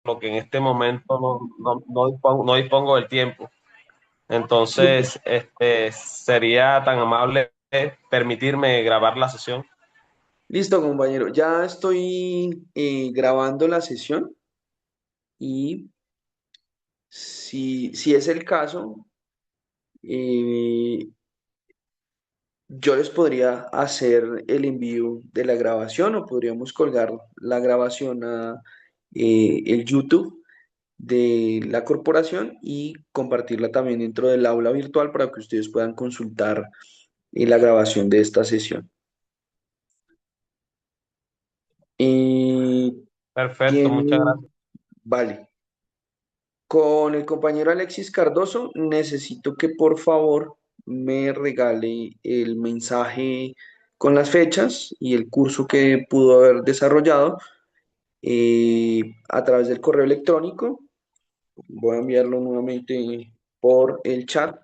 lo que en este momento no dispongo del tiempo. Listo, Entonces, sería tan amable permitirme grabar la sesión. listo, compañero. Ya estoy grabando la sesión y si es el caso, eh, yo les podría hacer el envío de la grabación o podríamos colgar la grabación a el YouTube de la corporación y compartirla también dentro del aula virtual para que ustedes puedan consultar la grabación de esta sesión. Eh, Perfecto, muchas tienen, gracias. vale. Con el compañero Alexis Cardoso, necesito que por favor me regale el mensaje con las fechas y el curso que pudo haber desarrollado a través del correo electrónico. Voy a enviarlo nuevamente por el chat,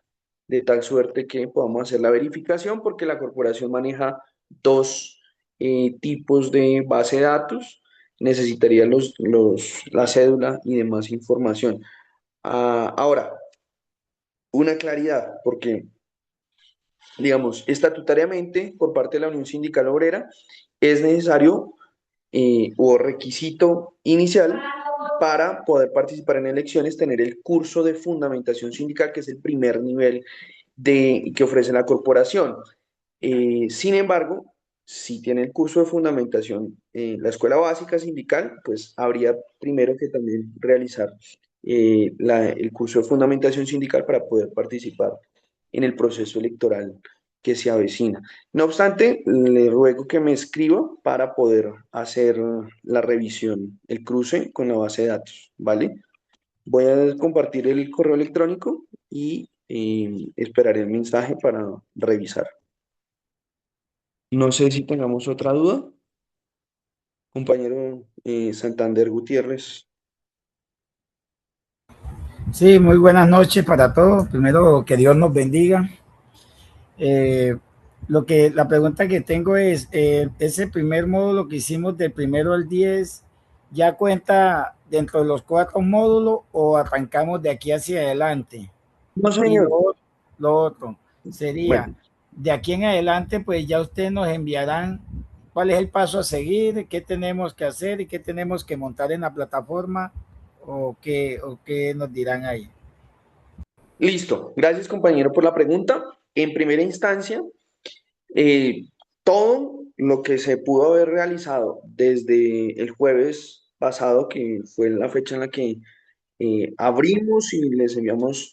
de tal suerte que podamos hacer la verificación, porque la corporación maneja dos tipos de base de datos. Necesitaría la cédula y demás información. Ahora, una claridad, porque, digamos, estatutariamente, por parte de la Unión Sindical Obrera, es necesario o requisito inicial para poder participar en elecciones, tener el curso de fundamentación sindical, que es el primer nivel que ofrece la corporación. Sin embargo, si tiene el curso de fundamentación, la escuela básica sindical, pues habría primero que también realizar el curso de fundamentación sindical para poder participar en el proceso electoral que se avecina. No obstante, le ruego que me escriba para poder hacer la revisión, el cruce con la base de datos, ¿vale? Voy a compartir el correo electrónico y esperaré el mensaje para revisar. No sé si tengamos otra duda, compañero Santander Gutiérrez. Sí, muy buenas noches para todos. Primero, que Dios nos bendiga. Eh, la pregunta que tengo es, ese primer módulo que hicimos del primero al 10, ¿ya cuenta dentro de los cuatro módulos o arrancamos de aquí hacia adelante? No, Y señor. lo otro sería, Bueno, de aquí en adelante, pues ya ustedes nos enviarán cuál es el paso a seguir, qué tenemos que hacer y qué tenemos que montar en la plataforma o qué nos dirán ahí. listo. Gracias, compañero, por la pregunta. En primera instancia, eh, todo lo que se pudo haber realizado desde el jueves pasado, que fue la fecha en la que abrimos y les enviamos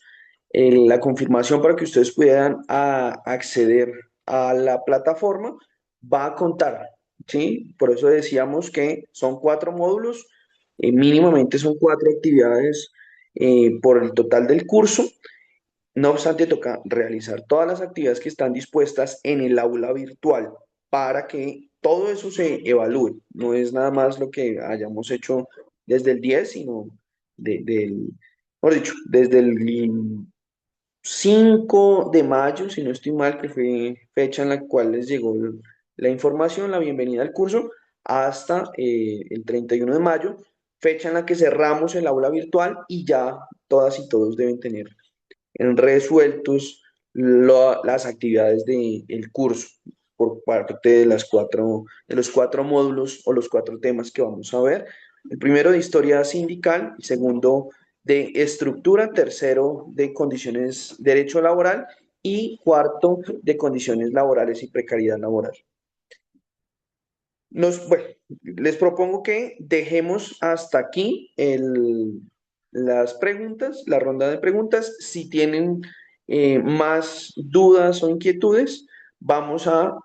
la confirmación para que ustedes puedan acceder a la plataforma, va a contar, ¿sí? Por eso decíamos que son cuatro módulos, mínimamente son cuatro actividades por el total del curso. No obstante, toca realizar todas las actividades que están dispuestas en el aula virtual para que todo eso se evalúe. No es nada más lo que hayamos hecho desde el 10, sino mejor dicho, desde el 5 de mayo, si no estoy mal, que fue fecha en la cual les llegó la información, la bienvenida al curso, hasta el 31 de mayo, fecha en la que cerramos el aula virtual y ya todas y todos deben tener resueltos las actividades del curso por parte de los cuatro módulos o los cuatro temas que vamos a ver. El primero de historia sindical, el segundo de estructura, tercero de condiciones, derecho laboral y cuarto de condiciones laborales y precariedad laboral. Bueno, les propongo que dejemos hasta aquí las preguntas, la ronda de preguntas. Si tienen más dudas o inquietudes, vamos a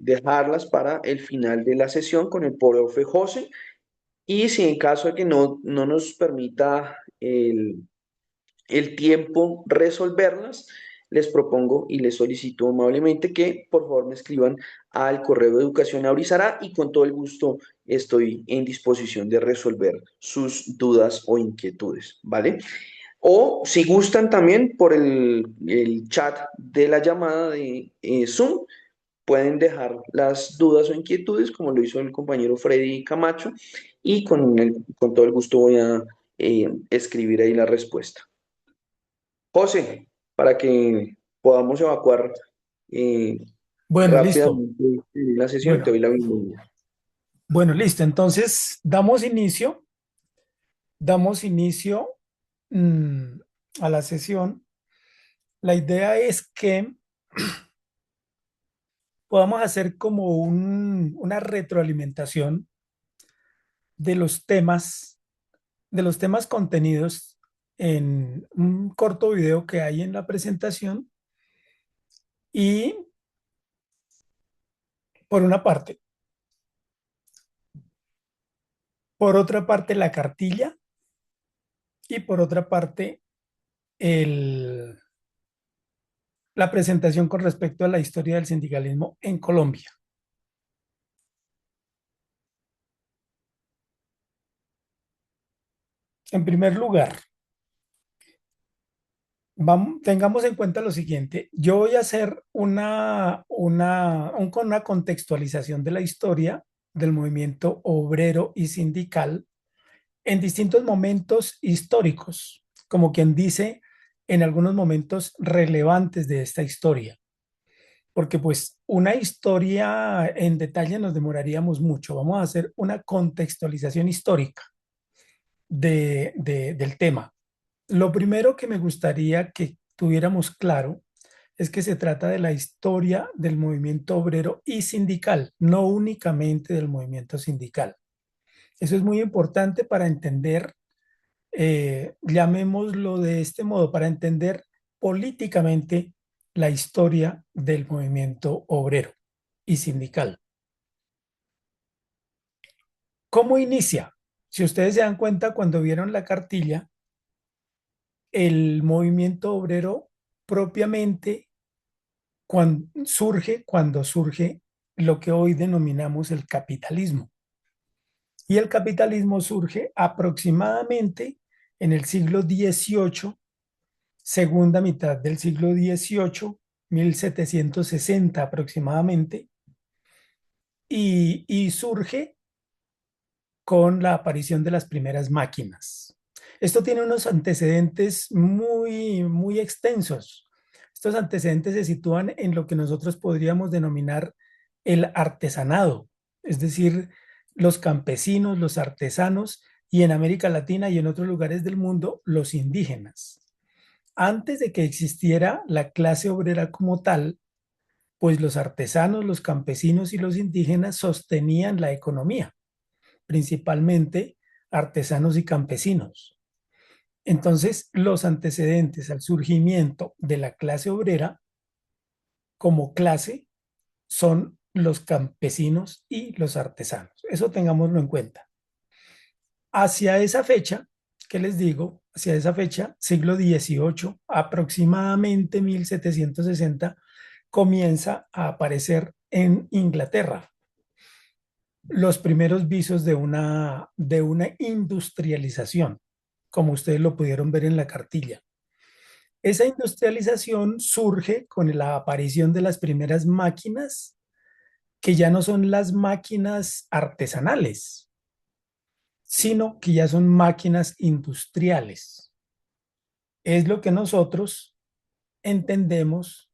dejarlas para el final de la sesión con el profe José. Y si en caso de que no nos permita el tiempo resolverlas, les propongo y les solicito amablemente que por favor me escriban al correo de educación Aurizará y con todo el gusto estoy en disposición de resolver sus dudas o inquietudes, ¿vale? O si gustan también por el chat de la llamada de Zoom, pueden dejar las dudas o inquietudes, como lo hizo el compañero Freddy Camacho, y con todo el gusto voy a escribir ahí la respuesta. José, para que podamos evacuar eh, Bueno, listo. rápidamente la sesión, te Bueno, doy la bienvenida. bueno, listo. Entonces, damos inicio mm, a la sesión. La idea es que podamos hacer como una retroalimentación de los temas contenidos en un corto video que hay en la presentación y por una parte. Por otra parte, la cartilla y por otra parte, el, la presentación con respecto a la historia del sindicalismo en Colombia. En primer lugar, tengamos en cuenta lo siguiente. Yo voy a hacer una contextualización de la historia del movimiento obrero y sindical en distintos momentos históricos, como quien dice, en algunos momentos relevantes de esta historia. Porque pues una historia en detalle nos demoraríamos mucho. Vamos a hacer una contextualización histórica del tema. Lo primero que me gustaría que tuviéramos claro es que se trata de la historia del movimiento obrero y sindical, no únicamente del movimiento sindical. Eso es muy importante para entender, llamémoslo de este modo, para entender políticamente la historia del movimiento obrero y sindical. ¿Cómo inicia? Si ustedes se dan cuenta, cuando vieron la cartilla, el movimiento obrero propiamente cuando surge lo que hoy denominamos el capitalismo. Y el capitalismo surge aproximadamente en el siglo XVIII, segunda mitad del siglo XVIII, 1760 aproximadamente, y surge con la aparición de las primeras máquinas. Esto tiene unos antecedentes muy, muy extensos. Estos antecedentes se sitúan en lo que nosotros podríamos denominar el artesanado, es decir, los campesinos, los artesanos y en América Latina y en otros lugares del mundo, los indígenas. Antes de que existiera la clase obrera como tal, pues los artesanos, los campesinos y los indígenas sostenían la economía, principalmente artesanos y campesinos. Entonces, los antecedentes al surgimiento de la clase obrera como clase son los campesinos y los artesanos. Eso tengámoslo en cuenta. Hacia esa fecha, ¿qué les digo? Hacia esa fecha, siglo XVIII, aproximadamente 1760, comienza a aparecer en Inglaterra los primeros visos de una industrialización, como ustedes lo pudieron ver en la cartilla. Esa industrialización surge con la aparición de las primeras máquinas, que ya no son las máquinas artesanales, sino que ya son máquinas industriales. Es lo que nosotros entendemos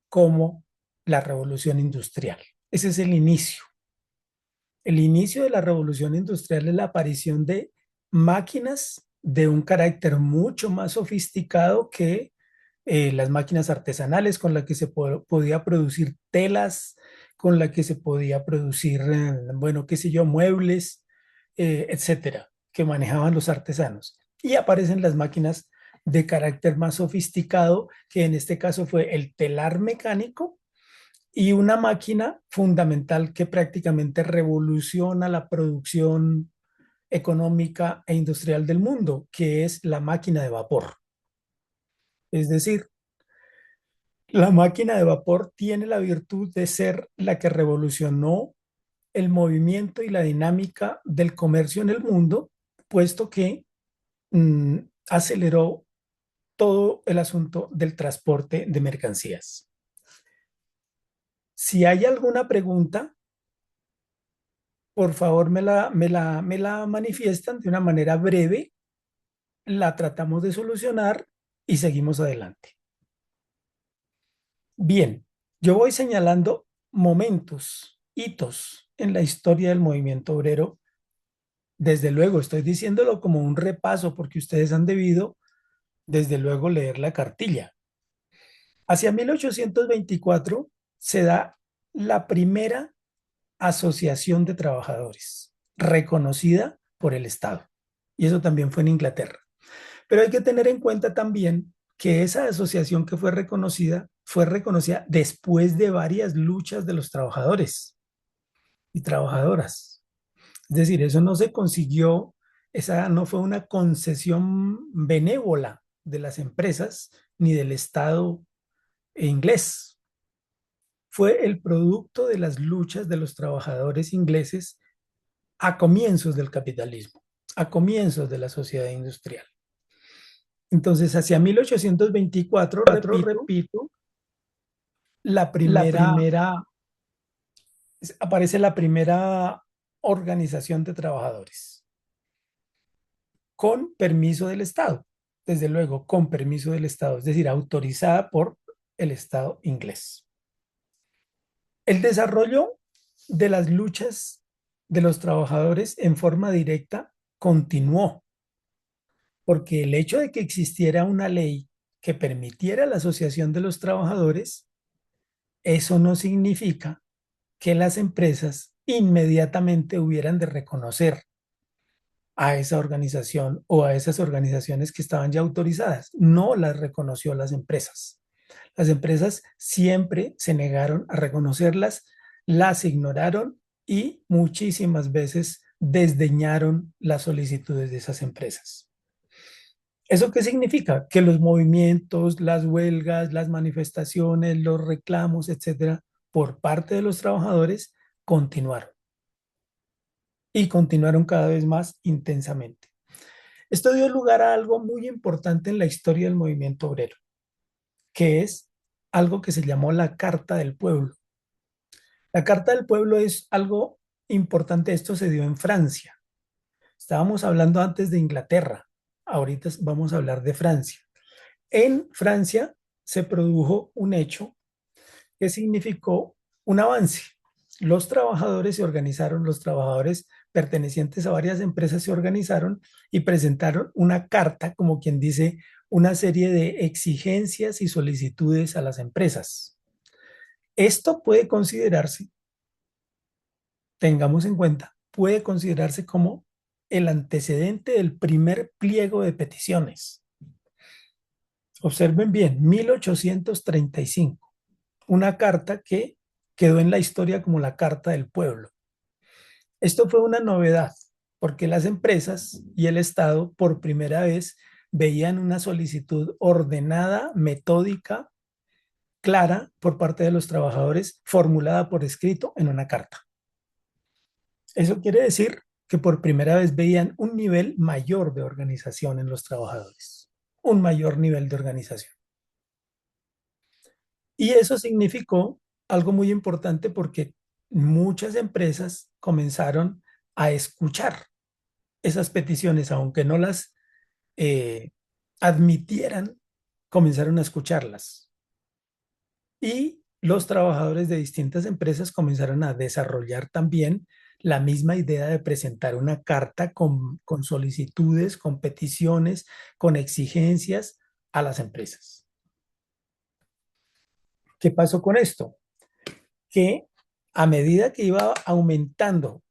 como la revolución industrial. Ese es el inicio. El inicio de la revolución industrial es la aparición de máquinas de un carácter mucho más sofisticado que las máquinas artesanales con las que se podía producir telas, con las que se podía producir, bueno, qué sé yo, muebles, etcétera, que manejaban los artesanos. Y aparecen las máquinas de carácter más sofisticado, que en este caso fue el telar mecánico y una máquina fundamental que prácticamente revoluciona la producción económica e industrial del mundo, que es la máquina de vapor. Es decir, la máquina de vapor tiene la virtud de ser la que revolucionó el movimiento y la dinámica del comercio en el mundo, puesto que aceleró todo el asunto del transporte de mercancías. Si hay alguna pregunta, por favor me la manifiestan de una manera breve, la tratamos de solucionar y seguimos adelante. Bien, yo voy señalando momentos, hitos en la historia del movimiento obrero. Desde luego, estoy diciéndolo como un repaso porque ustedes han debido, desde luego, leer la cartilla. Hacia 1824 se da la primera asociación de trabajadores, reconocida por el Estado. Y eso también fue en Inglaterra. Pero hay que tener en cuenta también que esa asociación que fue reconocida después de varias luchas de los trabajadores y trabajadoras. Es decir, eso no se consiguió, esa no fue una concesión benévola de las empresas ni del Estado inglés. Fue el producto de las luchas de los trabajadores ingleses a comienzos del capitalismo, a comienzos de la sociedad industrial. Entonces, hacia 1824, repito, la primera, aparece la primera organización de trabajadores con permiso del Estado, desde luego, con permiso del Estado, es decir, autorizada por el Estado inglés. El desarrollo de las luchas de los trabajadores en forma directa continuó, porque el hecho de que existiera una ley que permitiera la asociación de los trabajadores, eso no significa que las empresas inmediatamente hubieran de reconocer a esa organización o a esas organizaciones que estaban ya autorizadas. No las reconoció las empresas. Las empresas siempre se negaron a reconocerlas, las ignoraron y muchísimas veces desdeñaron las solicitudes de esas empresas. ¿Eso qué significa? Que los movimientos, las huelgas, las manifestaciones, los reclamos, etcétera, por parte de los trabajadores continuaron y continuaron cada vez más intensamente. Esto dio lugar a algo muy importante en la historia del movimiento obrero, que es algo que se llamó la Carta del Pueblo. La Carta del Pueblo es algo importante. Esto se dio en Francia. Estábamos hablando antes de Inglaterra. Ahorita vamos a hablar de Francia. En Francia se produjo un hecho que significó un avance. Los trabajadores se organizaron, los trabajadores pertenecientes a varias empresas se organizaron y presentaron una carta, como quien dice, una serie de exigencias y solicitudes a las empresas. Esto puede considerarse, tengamos en cuenta, puede considerarse como el antecedente del primer pliego de peticiones. Observen bien, 1835, una carta que quedó en la historia como la Carta del Pueblo. Esto fue una novedad, porque las empresas y el Estado por primera vez veían una solicitud ordenada, metódica, clara por parte de los trabajadores, formulada por escrito en una carta. Eso quiere decir que por primera vez veían un nivel mayor de organización en los trabajadores, un mayor nivel de organización. Y eso significó algo muy importante porque muchas empresas comenzaron a escuchar esas peticiones, aunque no las admitieran, comenzaron a escucharlas. Y los trabajadores de distintas empresas comenzaron a desarrollar también la misma idea de presentar una carta con solicitudes, con peticiones, con exigencias a las empresas. ¿Qué pasó con esto? Que a medida que iba aumentando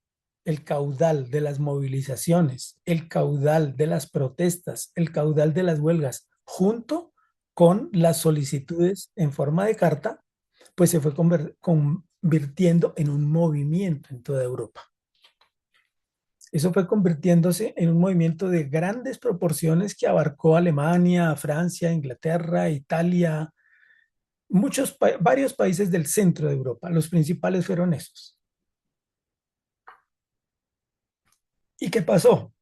el caudal de las movilizaciones, el caudal de las protestas, el caudal de las huelgas, junto con las solicitudes en forma de carta, pues se fue convirtiendo en un movimiento en toda Europa. Eso fue convirtiéndose en un movimiento de grandes proporciones que abarcó Alemania, Francia, Inglaterra, Italia, varios países del centro de Europa. Los principales fueron esos. ¿Y qué pasó?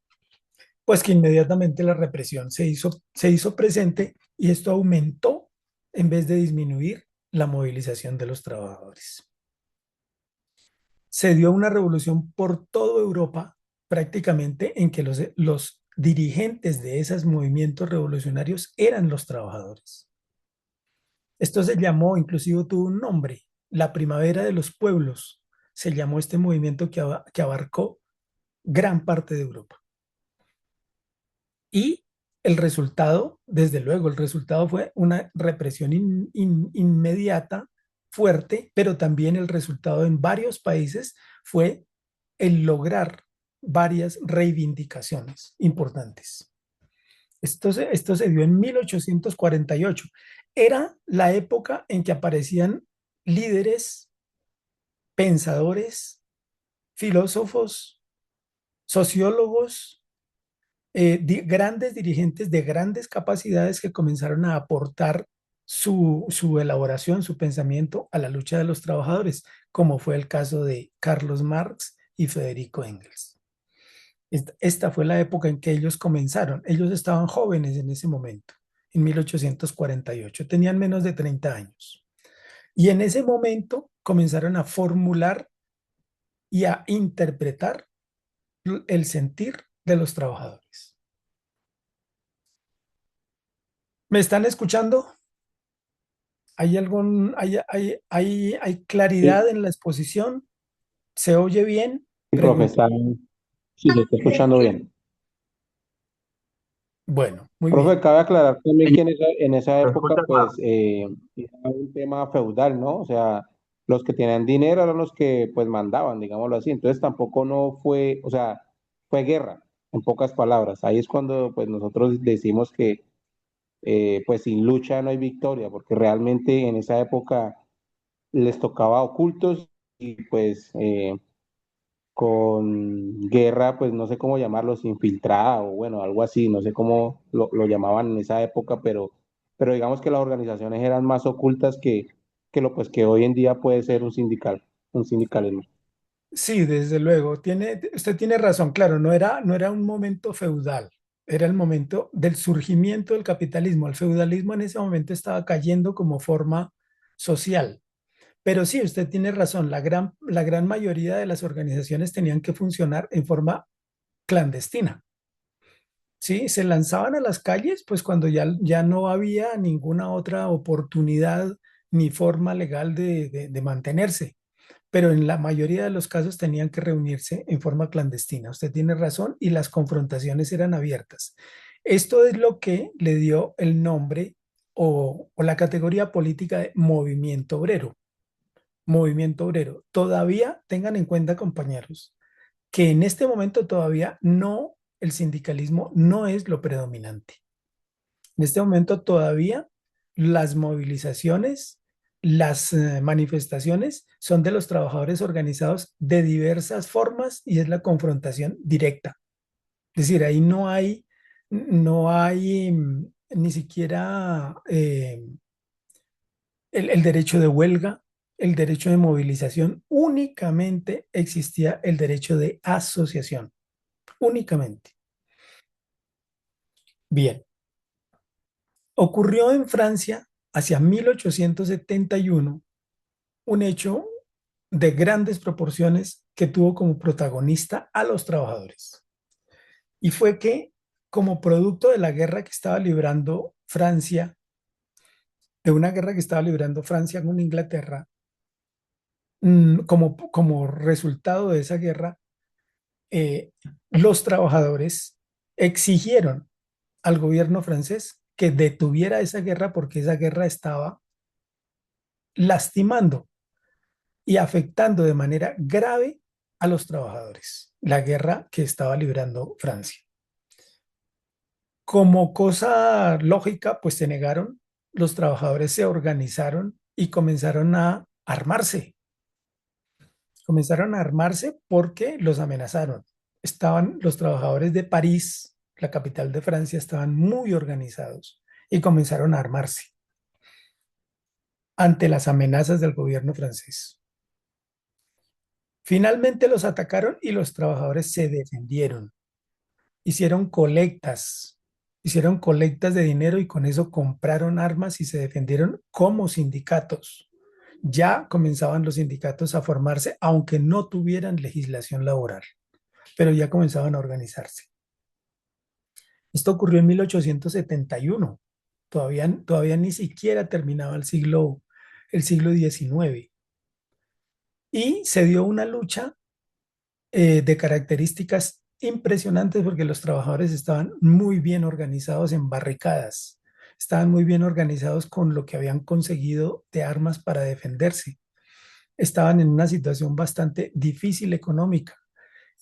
Pues que inmediatamente la represión se hizo presente y esto aumentó en vez de disminuir la movilización de los trabajadores. se dio una revolución por toda Europa, prácticamente en que los dirigentes de esos movimientos revolucionarios eran los trabajadores. Esto se llamó, inclusive tuvo un nombre, la Primavera de los Pueblos. Se llamó este movimiento que abarcó gran parte de Europa. Y el resultado, desde luego, el resultado fue una represión inmediata, fuerte, pero también el resultado en varios países fue el lograr varias reivindicaciones importantes. Esto se dio en 1848. Era la época en que aparecían líderes, pensadores, filósofos, sociólogos, grandes dirigentes de grandes capacidades que comenzaron a aportar su elaboración, su pensamiento a la lucha de los trabajadores, como fue el caso de Carlos Marx y Federico Engels. Esta fue la época en que ellos comenzaron. Ellos estaban jóvenes en ese momento, en 1848, tenían menos de 30 años. Y en ese momento comenzaron a formular y a interpretar el sentir de los trabajadores. ¿Me están escuchando? ¿Hay Sí, claridad en la exposición? ¿Se oye bien? profe, Pregunto. sí, se está escuchando bien. Bueno, muy bien. Profe, cabe aclarar también que en esa ¿Me época, escuchas pues, más? era un tema feudal, ¿no? O sea, los que tenían dinero eran los que, pues, mandaban, digámoslo así. Entonces tampoco no fue, o sea, fue guerra, en pocas palabras. Ahí es cuando, pues, nosotros decimos que, pues, sin lucha no hay victoria, porque realmente en esa época les tocaba ocultos y, pues, con guerra, pues no sé cómo llamarlos, infiltrada o bueno, algo así, no sé cómo lo llamaban en esa época, pero digamos que las organizaciones eran más ocultas que lo pues que hoy en día puede ser un sindicalismo. Sí, desde luego. Usted tiene razón. Claro, no era un momento feudal. Era el momento del surgimiento del capitalismo. El feudalismo en ese momento estaba cayendo como forma social. Pero sí, usted tiene razón. La gran mayoría de las organizaciones tenían que funcionar en forma clandestina. Sí, se lanzaban a las calles, pues cuando ya no había ninguna otra oportunidad ni forma legal de mantenerse, pero en la mayoría de los casos tenían que reunirse en forma clandestina. Usted tiene razón y las confrontaciones eran abiertas. Esto es lo que le dio el nombre o la categoría política de movimiento obrero. Movimiento obrero. Todavía tengan en cuenta, compañeros, que en este momento todavía no, el sindicalismo no es lo predominante. En este momento todavía las movilizaciones, las manifestaciones son de los trabajadores organizados de diversas formas y es la confrontación directa. Es decir, ahí no hay ni siquiera el derecho de huelga, el derecho de movilización, únicamente existía el derecho de asociación, únicamente. Bien, ocurrió en Francia hacia 1871 un hecho de grandes proporciones que tuvo como protagonista a los trabajadores. Y fue que, como producto de la guerra que estaba librando Francia, de una guerra que estaba librando Francia con Inglaterra, como resultado de esa guerra, eh, los trabajadores exigieron al gobierno francés que detuviera esa guerra porque esa guerra estaba lastimando y afectando de manera grave a los trabajadores, la guerra que estaba librando Francia. Como cosa lógica, pues se negaron, los trabajadores se organizaron y comenzaron a armarse porque los amenazaron. Estaban los trabajadores de París, la capital de Francia, estaban muy organizados y comenzaron a armarse ante las amenazas del gobierno francés. Finalmente los atacaron y los trabajadores se defendieron. Hicieron colectas, hicieron colectas de dinero y con eso compraron armas y se defendieron como sindicatos. ya comenzaban los sindicatos a formarse, aunque no tuvieran legislación laboral, pero ya comenzaban a organizarse. Esto ocurrió en 1871. Todavía ni siquiera terminaba el siglo XIX. Y se dio una lucha de características impresionantes porque los trabajadores estaban muy bien organizados en barricadas, estaban muy bien organizados con lo que habían conseguido de armas para defenderse, estaban en una situación bastante difícil económica.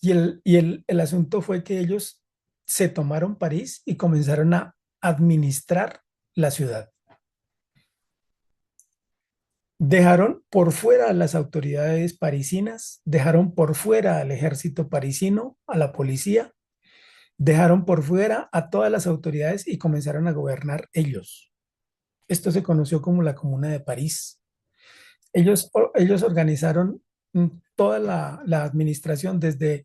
Y el asunto fue que ellos se tomaron París y comenzaron a administrar la ciudad. Dejaron por fuera a las autoridades parisinas, dejaron por fuera al ejército parisino, a la policía, dejaron por fuera a todas las autoridades y comenzaron a gobernar ellos. Esto se conoció como la Comuna de París. Ellos organizaron toda la administración desde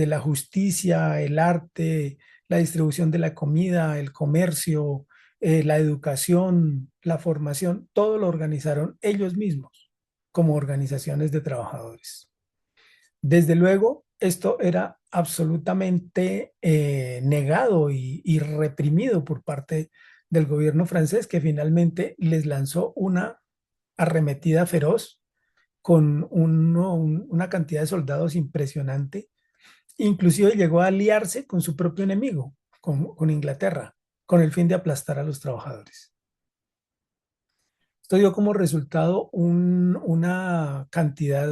la justicia, el arte, la distribución de la comida, el comercio, la educación, la formación, todo lo organizaron ellos mismos como organizaciones de trabajadores. Desde luego, esto era absolutamente negado y reprimido por parte del gobierno francés, que finalmente les lanzó una arremetida feroz con una cantidad de soldados impresionante. Inclusive llegó a aliarse con su propio enemigo, con Inglaterra, con el fin de aplastar a los trabajadores. Esto dio como resultado una cantidad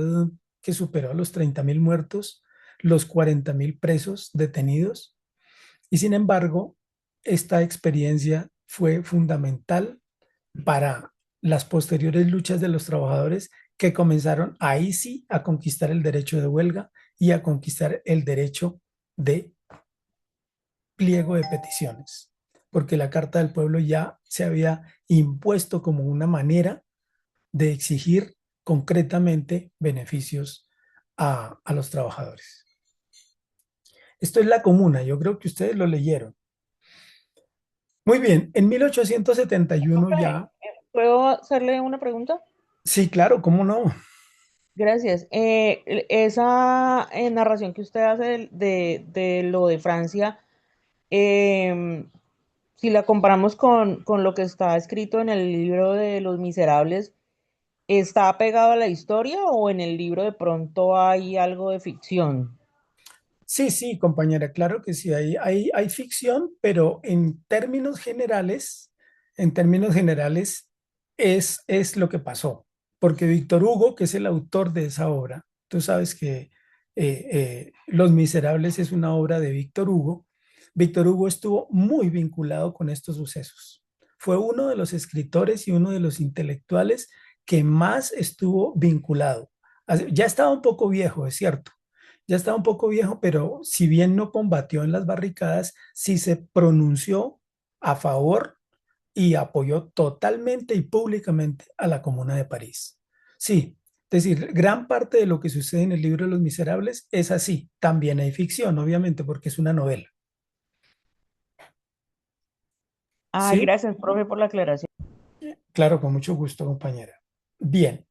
que superó a los 30.000 muertos, los 40.000 presos detenidos, y sin embargo, esta experiencia fue fundamental para las posteriores luchas de los trabajadores que comenzaron ahí sí a conquistar el derecho de huelga y a conquistar el derecho de pliego de peticiones, porque la Carta del Pueblo ya se había impuesto como una manera de exigir concretamente beneficios a los trabajadores. Esto es la Comuna, yo creo que ustedes lo leyeron. Muy bien, en 1871 ya... ¿Puedo hacerle una pregunta? Sí, claro, ¿cómo no? Gracias. Esa narración que usted hace de lo de Francia, em, si la comparamos con lo que está escrito en el libro de Los Miserables, ¿está pegado a la historia o en el libro de pronto hay algo de ficción? Sí, sí, compañera, claro que sí, hay ficción, pero en términos generales es lo que pasó, porque Víctor Hugo, que es el autor de esa obra, tú sabes que Los Miserables es una obra de Víctor Hugo estuvo muy vinculado con estos sucesos. Fue uno de los escritores y uno de los intelectuales que más estuvo vinculado. Ya estaba un poco viejo, es cierto, ya estaba un poco viejo, pero si bien no combatió en las barricadas, sí se pronunció a favor y apoyó totalmente y públicamente a la Comuna de París. Sí, es decir, gran parte de lo que sucede en el libro de Los Miserables es así. También hay ficción, obviamente, porque es una novela. Ay, Sí, gracias, profe, por la aclaración. claro, con mucho gusto, compañera. Bien,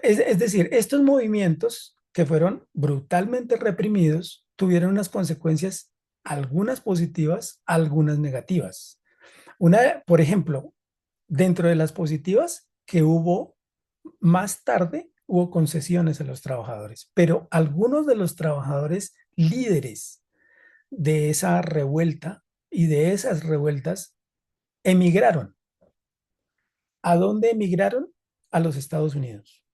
es decir, estos movimientos que fueron brutalmente reprimidos tuvieron unas consecuencias, algunas positivas, algunas negativas. Por ejemplo, dentro de las positivas que hubo más tarde, hubo concesiones a los trabajadores, pero algunos de los trabajadores líderes de esa revuelta y de esas revueltas emigraron. ¿A dónde emigraron? A los Estados Unidos.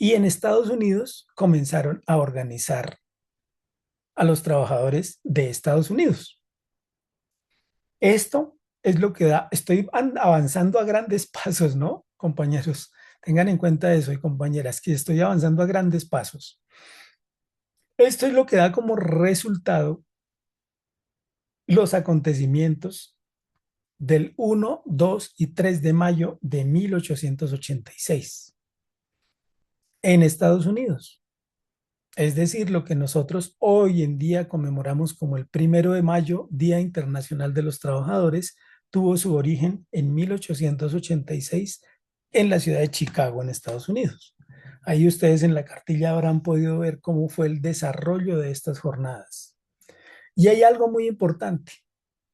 Y en Estados Unidos comenzaron a organizar a los trabajadores de Estados Unidos. Esto es lo que da, estoy avanzando a grandes pasos, ¿no, compañeros? Tengan en cuenta eso y compañeras, que estoy avanzando a grandes pasos. Esto es lo que da como resultado los acontecimientos del 1, 2 y 3 de mayo de 1886 en Estados Unidos. Es decir, lo que nosotros hoy en día conmemoramos como el 1 de mayo, Día Internacional de los Trabajadores, tuvo su origen en 1886 en la ciudad de Chicago, en Estados Unidos. Ahí ustedes en la cartilla habrán podido ver cómo fue el desarrollo de estas jornadas. Y hay algo muy importante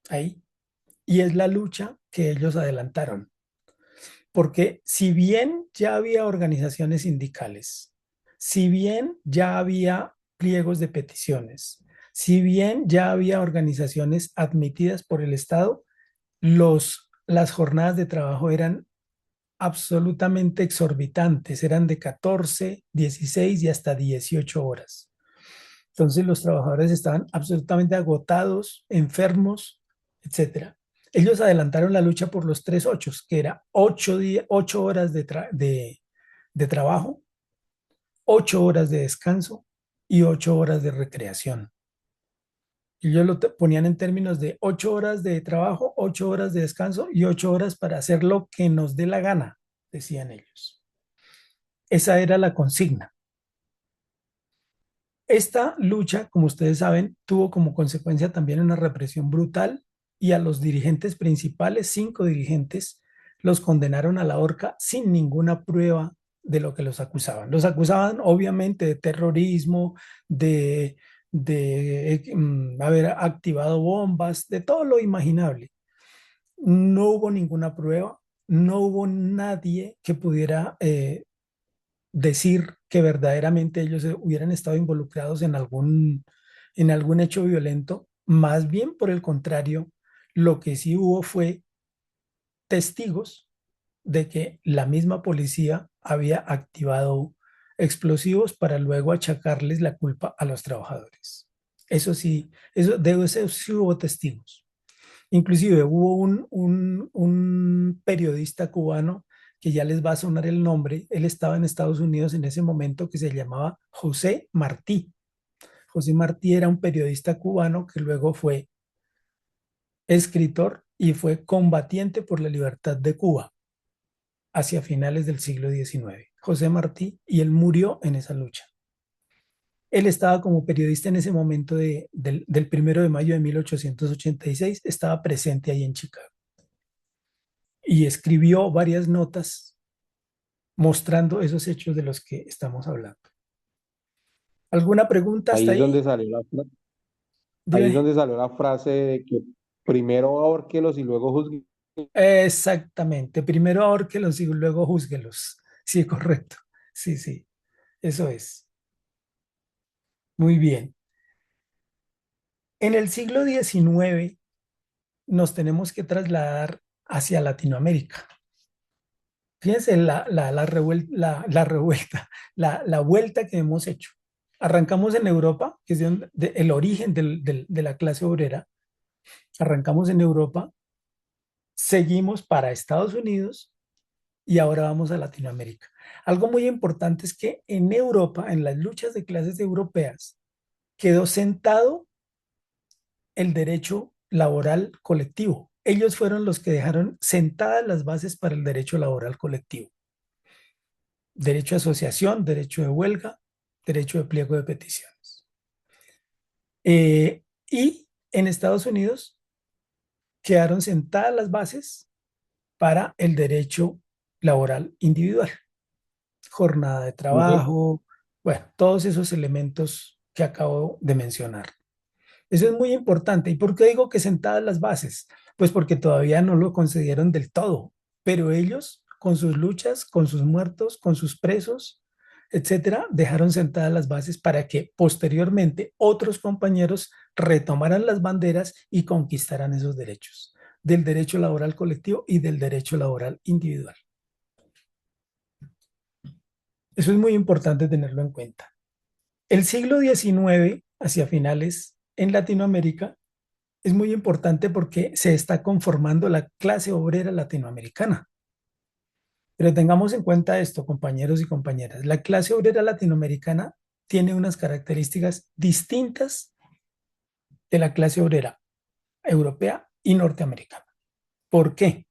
ahí, y es la lucha que ellos adelantaron. Porque si bien ya había organizaciones sindicales, si bien ya había pliegos de peticiones, si bien ya había organizaciones admitidas por el Estado, las jornadas de trabajo eran absolutamente exorbitantes, eran de 14, 16 y hasta 18 horas. Entonces los trabajadores estaban absolutamente agotados, enfermos, etcétera. Ellos adelantaron la lucha por los 3/8, que era 8 horas de trabajo, 8 horas de descanso y 8 horas de recreación. Ellos lo ponían en términos de 8 horas de trabajo, 8 horas de descanso y 8 horas para hacer lo que nos dé la gana, decían ellos. Esa era la consigna. Esta lucha, como ustedes saben, tuvo como consecuencia también una represión brutal y a los dirigentes principales, 5 dirigentes, los condenaron a la horca sin ninguna prueba de lo que los acusaban. Los acusaban obviamente de terrorismo, de haber activado bombas, de todo lo imaginable. No hubo ninguna prueba, no hubo nadie que pudiera decir que verdaderamente ellos hubieran estado involucrados en algún hecho violento. Más bien, por el contrario, lo que sí hubo fue testigos de que la misma policía había activado explosivos para luego achacarles la culpa a los trabajadores. Eso sí, de eso sí hubo testigos. Inclusive hubo un periodista cubano que ya les va a sonar el nombre. Él estaba en Estados Unidos en ese momento, que se llamaba José Martí. José Martí era un periodista cubano que luego fue escritor y fue combatiente por la libertad de Cuba hacia finales del siglo XIX. José Martí, y él murió en esa lucha. Él estaba como periodista en ese momento del 1 de mayo de 1886, estaba presente ahí en Chicago y escribió varias notas mostrando esos hechos de los que estamos hablando. ¿Alguna pregunta Ahí hasta es donde ahí? salió ahí es Dime. donde salió la frase de que primero ahórquelos y luego juzgue. Exactamente. Primero ahórquelos y luego júzguelos. Sí, correcto. Sí, sí. Eso es. Muy bien. En el siglo XIX nos tenemos que trasladar hacia Latinoamérica. Fíjense la revuelta, la vuelta que hemos hecho. Arrancamos en Europa, que es el origen de la clase obrera. Arrancamos en Europa, seguimos para Estados Unidos y ahora vamos a Latinoamérica. Algo muy importante es que en Europa, en las luchas de clases europeas, quedó sentado el derecho laboral colectivo. Ellos fueron los que dejaron sentadas las bases para el derecho laboral colectivo. Derecho a asociación, derecho de huelga, derecho de pliego de peticiones. Y en Estados Unidos quedaron sentadas las bases para el derecho laboral individual, jornada de trabajo, bueno, todos esos elementos que acabo de mencionar. Eso es muy importante. ¿Y por qué digo que sentadas las bases? Pues porque todavía no lo concedieron del todo, pero ellos, con sus luchas, con sus muertos, con sus presos, etcétera, dejaron sentadas las bases para que posteriormente otros compañeros retomaran las banderas y conquistaran esos derechos, del derecho laboral colectivo y del derecho laboral individual. Eso es muy importante tenerlo en cuenta. El siglo XIX, hacia finales, en Latinoamérica, es muy importante porque se está conformando la clase obrera latinoamericana. Pero tengamos en cuenta esto, compañeros y compañeras. La clase obrera latinoamericana tiene unas características distintas de la clase obrera europea y norteamericana. ¿Por qué?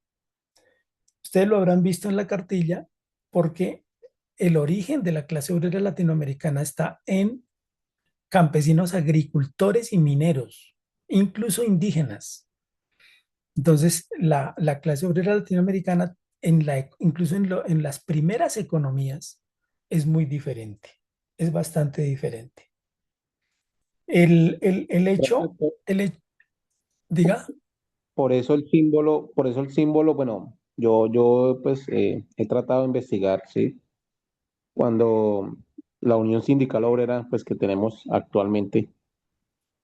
Ustedes lo habrán visto en la cartilla porque el origen de la clase obrera latinoamericana está en campesinos, agricultores y mineros, incluso indígenas. Entonces, la clase obrera latinoamericana incluso en las primeras economías, es muy diferente, es bastante diferente. El hecho, diga, Por eso el símbolo, bueno, yo pues he tratado de investigar, ¿sí? Cuando la Unión Sindical Obrera, pues que tenemos actualmente,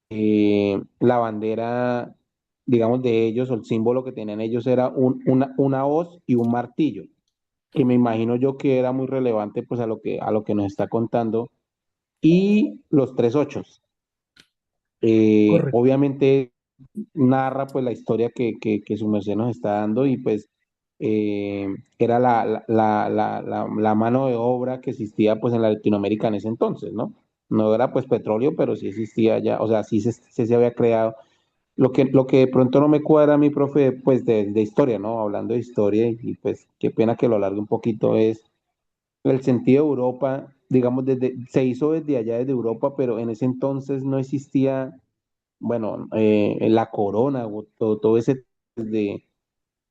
la bandera, digamos, de ellos, o el símbolo que tenían ellos era una hoz y un martillo, que me imagino yo que era muy relevante pues a lo que nos está contando, y los tres ochos. correcto. Obviamente narra pues la historia que su merced nos está dando y pues eh, era la mano de obra que existía pues en la Latinoamérica en ese entonces, ¿no? No era pues petróleo, pero sí existía ya, o sea, sí se había creado. Lo que de pronto no me cuadra a mi profe, pues de historia, ¿no? Hablando de historia y pues qué pena que lo alargue un poquito es el sentido de Europa, digamos, se hizo desde allá, desde Europa, pero en ese entonces no existía, bueno, la corona o todo ese de,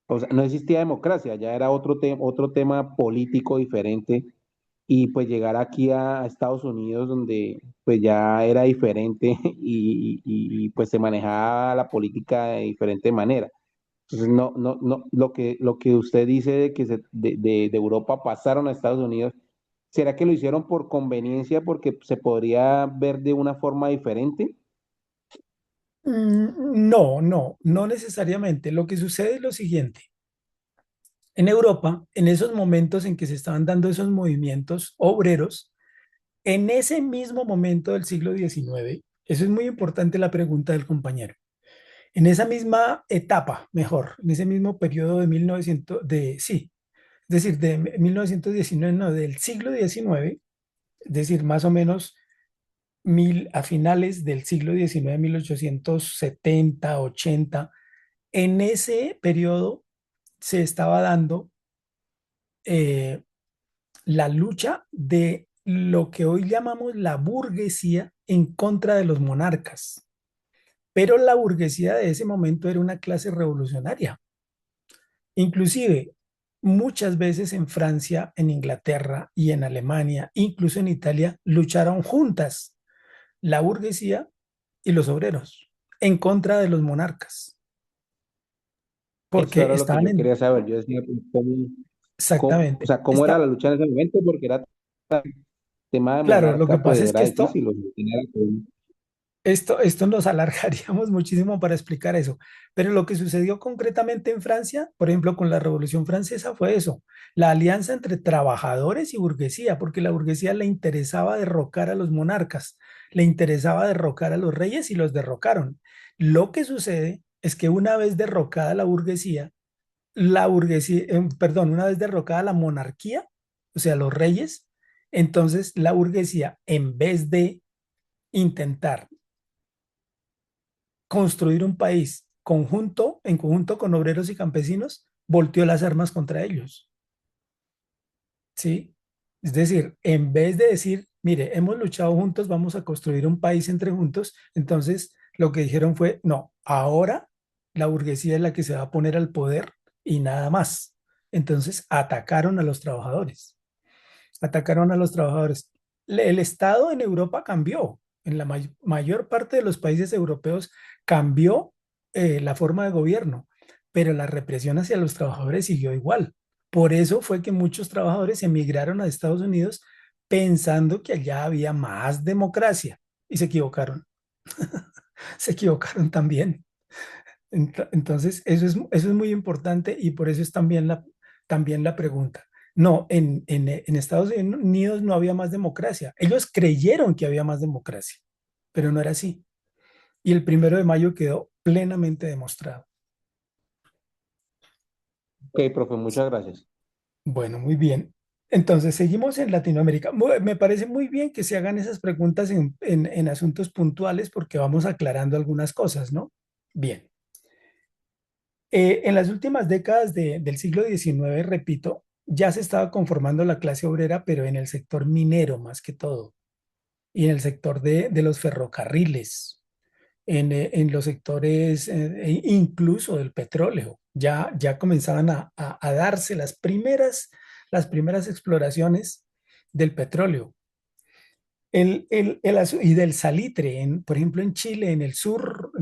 o sea, no existía democracia, ya era otro tema político diferente y pues llegar aquí a Estados Unidos donde pues ya era diferente pues se manejaba la política de diferente manera. Entonces no, lo que usted dice de que de Europa pasaron a Estados Unidos, ¿será que lo hicieron por conveniencia porque se podría ver de una forma diferente? No, no, no necesariamente. Lo que sucede es lo siguiente. En Europa, en esos momentos en que se estaban dando esos movimientos obreros, en ese mismo momento del siglo XIX, eso es muy importante la pregunta del compañero, en esa misma etapa, mejor, en ese mismo periodo de 1900, sí, es decir, de 1919, no, del siglo XIX, es decir, más o menos a finales del siglo XIX, 1870, 80, en ese periodo se estaba dando eh, la lucha de lo que hoy llamamos la burguesía en contra de los monarcas. Pero la burguesía de ese momento era una clase revolucionaria. Inclusive, muchas veces en Francia, en Inglaterra y en Alemania, incluso en Italia, lucharon juntas la burguesía y los obreros en contra de los monarcas, Eso porque era lo que estaban yo en... quería saber. Yo decía, pues, o Exactamente. sea, cómo era la lucha en ese momento, porque era tema de Claro, lo que monarca, pasa pues es que era difícil. O sea, esto nos alargaríamos muchísimo para explicar eso, pero lo que sucedió concretamente en Francia, por ejemplo, con la Revolución Francesa fue eso, la alianza entre trabajadores y burguesía, porque la burguesía le interesaba derrocar a los monarcas, le interesaba derrocar a los reyes y los derrocaron. Lo que sucede es que una vez derrocada la burguesía, perdón, una vez derrocada la monarquía, o sea, los reyes, entonces la burguesía, en vez de intentar construir un país en conjunto con obreros y campesinos, volteó las armas contra ellos, ¿sí? Es decir, en vez de decir, mire, hemos luchado juntos, vamos a construir un país entre juntos, entonces lo que dijeron fue, no, ahora la burguesía es la que se va a poner al poder y nada más. Entonces atacaron a los trabajadores, atacaron a los trabajadores. El Estado en Europa cambió, en la mayor parte de los países europeos cambió la forma de gobierno, pero la represión hacia los trabajadores siguió igual. Por eso fue que muchos trabajadores emigraron a Estados Unidos pensando que allá había más democracia y se equivocaron. Se equivocaron también. Entonces, eso es muy importante y por eso es también la pregunta. No, en Estados Unidos no había más democracia. Ellos creyeron que había más democracia, pero no era así. Y el 1 de mayo quedó plenamente demostrado. ok, profe, muchas gracias. Bueno, muy bien. Entonces, seguimos en Latinoamérica. Me parece muy bien que se hagan esas preguntas en asuntos puntuales porque vamos aclarando algunas cosas, ¿no? Bien. En las últimas décadas del siglo XIX, repito, ya se estaba conformando la clase obrera, pero en el sector minero más que todo, y en el sector de los ferrocarriles, en los sectores incluso del petróleo. ya comenzaban a darse las primeras exploraciones del petróleo y del salitre. Por ejemplo, en Chile, en el sur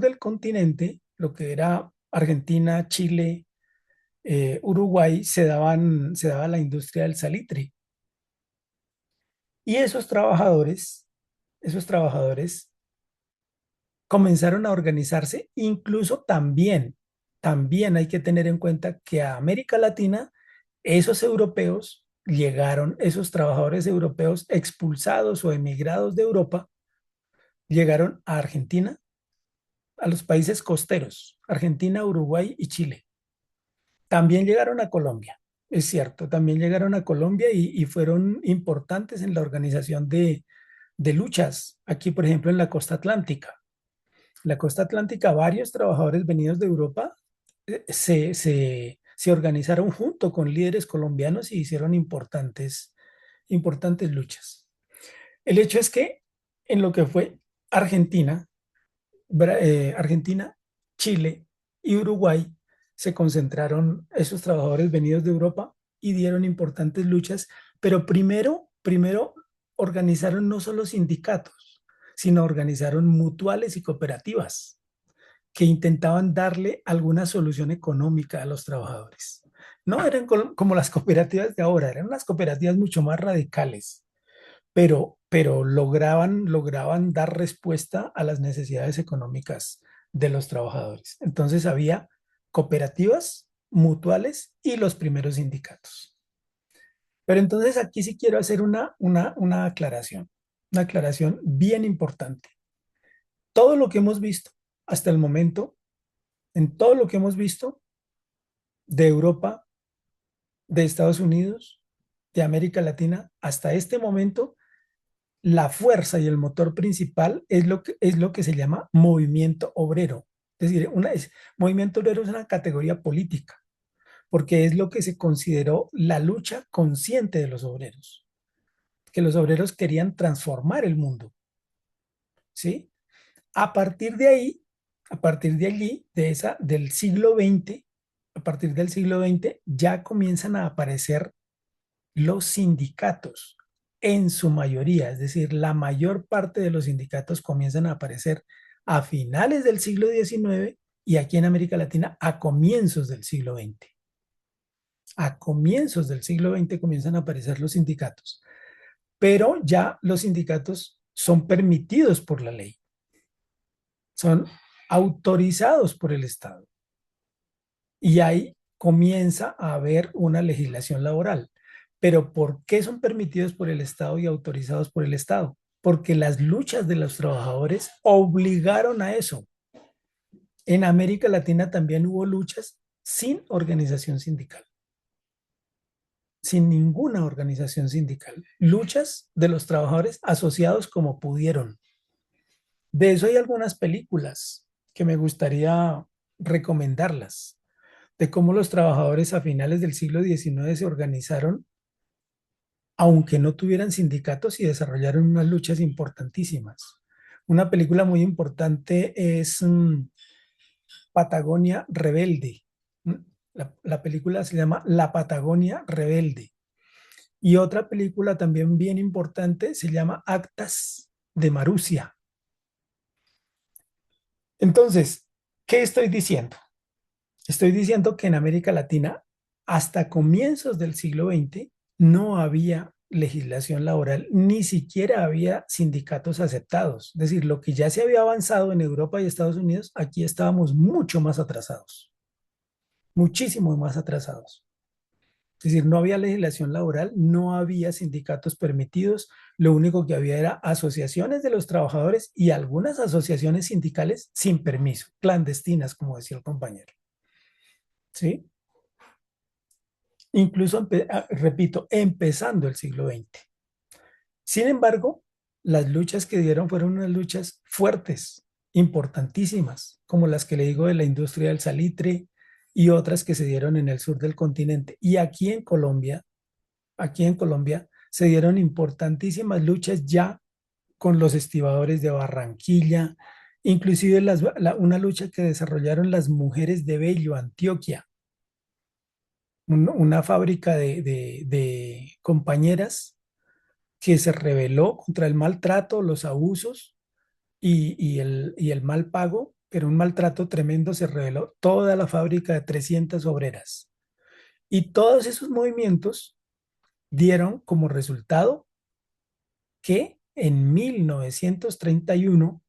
del continente, lo que era Argentina, Chile, Uruguay, se daba la industria del salitre. Y esos trabajadores comenzaron a organizarse, incluso también hay que tener en cuenta que a América Latina, esos europeos llegaron, esos trabajadores europeos expulsados o emigrados de Europa, llegaron a Argentina, a los países costeros, Argentina, Uruguay y Chile. También llegaron a Colombia, es cierto, también llegaron a Colombia y fueron importantes en la organización de luchas, aquí por ejemplo en la costa atlántica. La costa atlántica, varios trabajadores venidos de Europa se organizaron junto con líderes colombianos y hicieron importantes luchas. El hecho es que en lo que fue Argentina, Argentina, Chile y Uruguay se concentraron esos trabajadores venidos de Europa y dieron importantes luchas, pero primero organizaron no solo sindicatos, sino organizaron mutuales y cooperativas que intentaban darle alguna solución económica a los trabajadores. No eran como las cooperativas de ahora, eran unas cooperativas mucho más radicales, pero lograban dar respuesta a las necesidades económicas de los trabajadores. Entonces había cooperativas, mutuales y los primeros sindicatos. Pero entonces aquí sí quiero hacer una aclaración bien importante. Todo lo que hemos visto hasta el momento, en todo lo que hemos visto de Europa, de Estados Unidos, de América Latina, hasta este momento, la fuerza y el motor principal es lo que se llama movimiento obrero. Es decir, movimiento obrero es una categoría política, porque es lo que se consideró la lucha consciente de los obreros, que los obreros querían transformar el mundo, ¿sí? A partir de ahí, a partir de allí, del siglo XX, a partir del siglo XX, ya comienzan a aparecer los sindicatos en su mayoría, es decir, la mayor parte de los sindicatos comienzan a aparecer a finales del siglo XIX y aquí en América Latina a comienzos del siglo XX. A comienzos del siglo XX comienzan a aparecer los sindicatos, pero ya los sindicatos son permitidos por la ley, son autorizados por el Estado y ahí comienza a haber una legislación laboral. Pero ¿por qué son permitidos por el Estado y autorizados por el Estado? Porque las luchas de los trabajadores obligaron a eso. En América Latina también hubo luchas sin organización sindical, sin ninguna organización sindical. Luchas de los trabajadores asociados como pudieron. De eso hay algunas películas que me gustaría recomendarlas, de cómo los trabajadores a finales del siglo XIX se organizaron aunque no tuvieran sindicatos y desarrollaron unas luchas importantísimas. Una película muy importante es Patagonia Rebelde. La película se llama La Patagonia Rebelde. Y otra película también bien importante se llama Actas de Marusia. Entonces, ¿qué estoy diciendo? Estoy diciendo que en América Latina, hasta comienzos del siglo XX, no había legislación laboral, ni siquiera había sindicatos aceptados. Es decir, lo que ya se había avanzado en Europa y Estados Unidos, aquí estábamos mucho más atrasados, muchísimo más atrasados. Es decir, no había legislación laboral, no había sindicatos permitidos, lo único que había era asociaciones de los trabajadores y algunas asociaciones sindicales sin permiso, clandestinas, como decía el compañero. ¿Sí? Incluso, repito, empezando el siglo XX. Sin embargo, las luchas que dieron fueron unas luchas fuertes, importantísimas, como las que le digo de la industria del salitre y otras que se dieron en el sur del continente. Y aquí en Colombia se dieron importantísimas luchas ya con los estibadores de Barranquilla inclusive una lucha que desarrollaron las mujeres de Bello, Antioquia, una fábrica de compañeras que se rebeló contra el maltrato, los abusos y el mal pago, pero un maltrato tremendo. Se rebeló toda la fábrica de 300 obreras. Y todos esos movimientos dieron como resultado que en 1931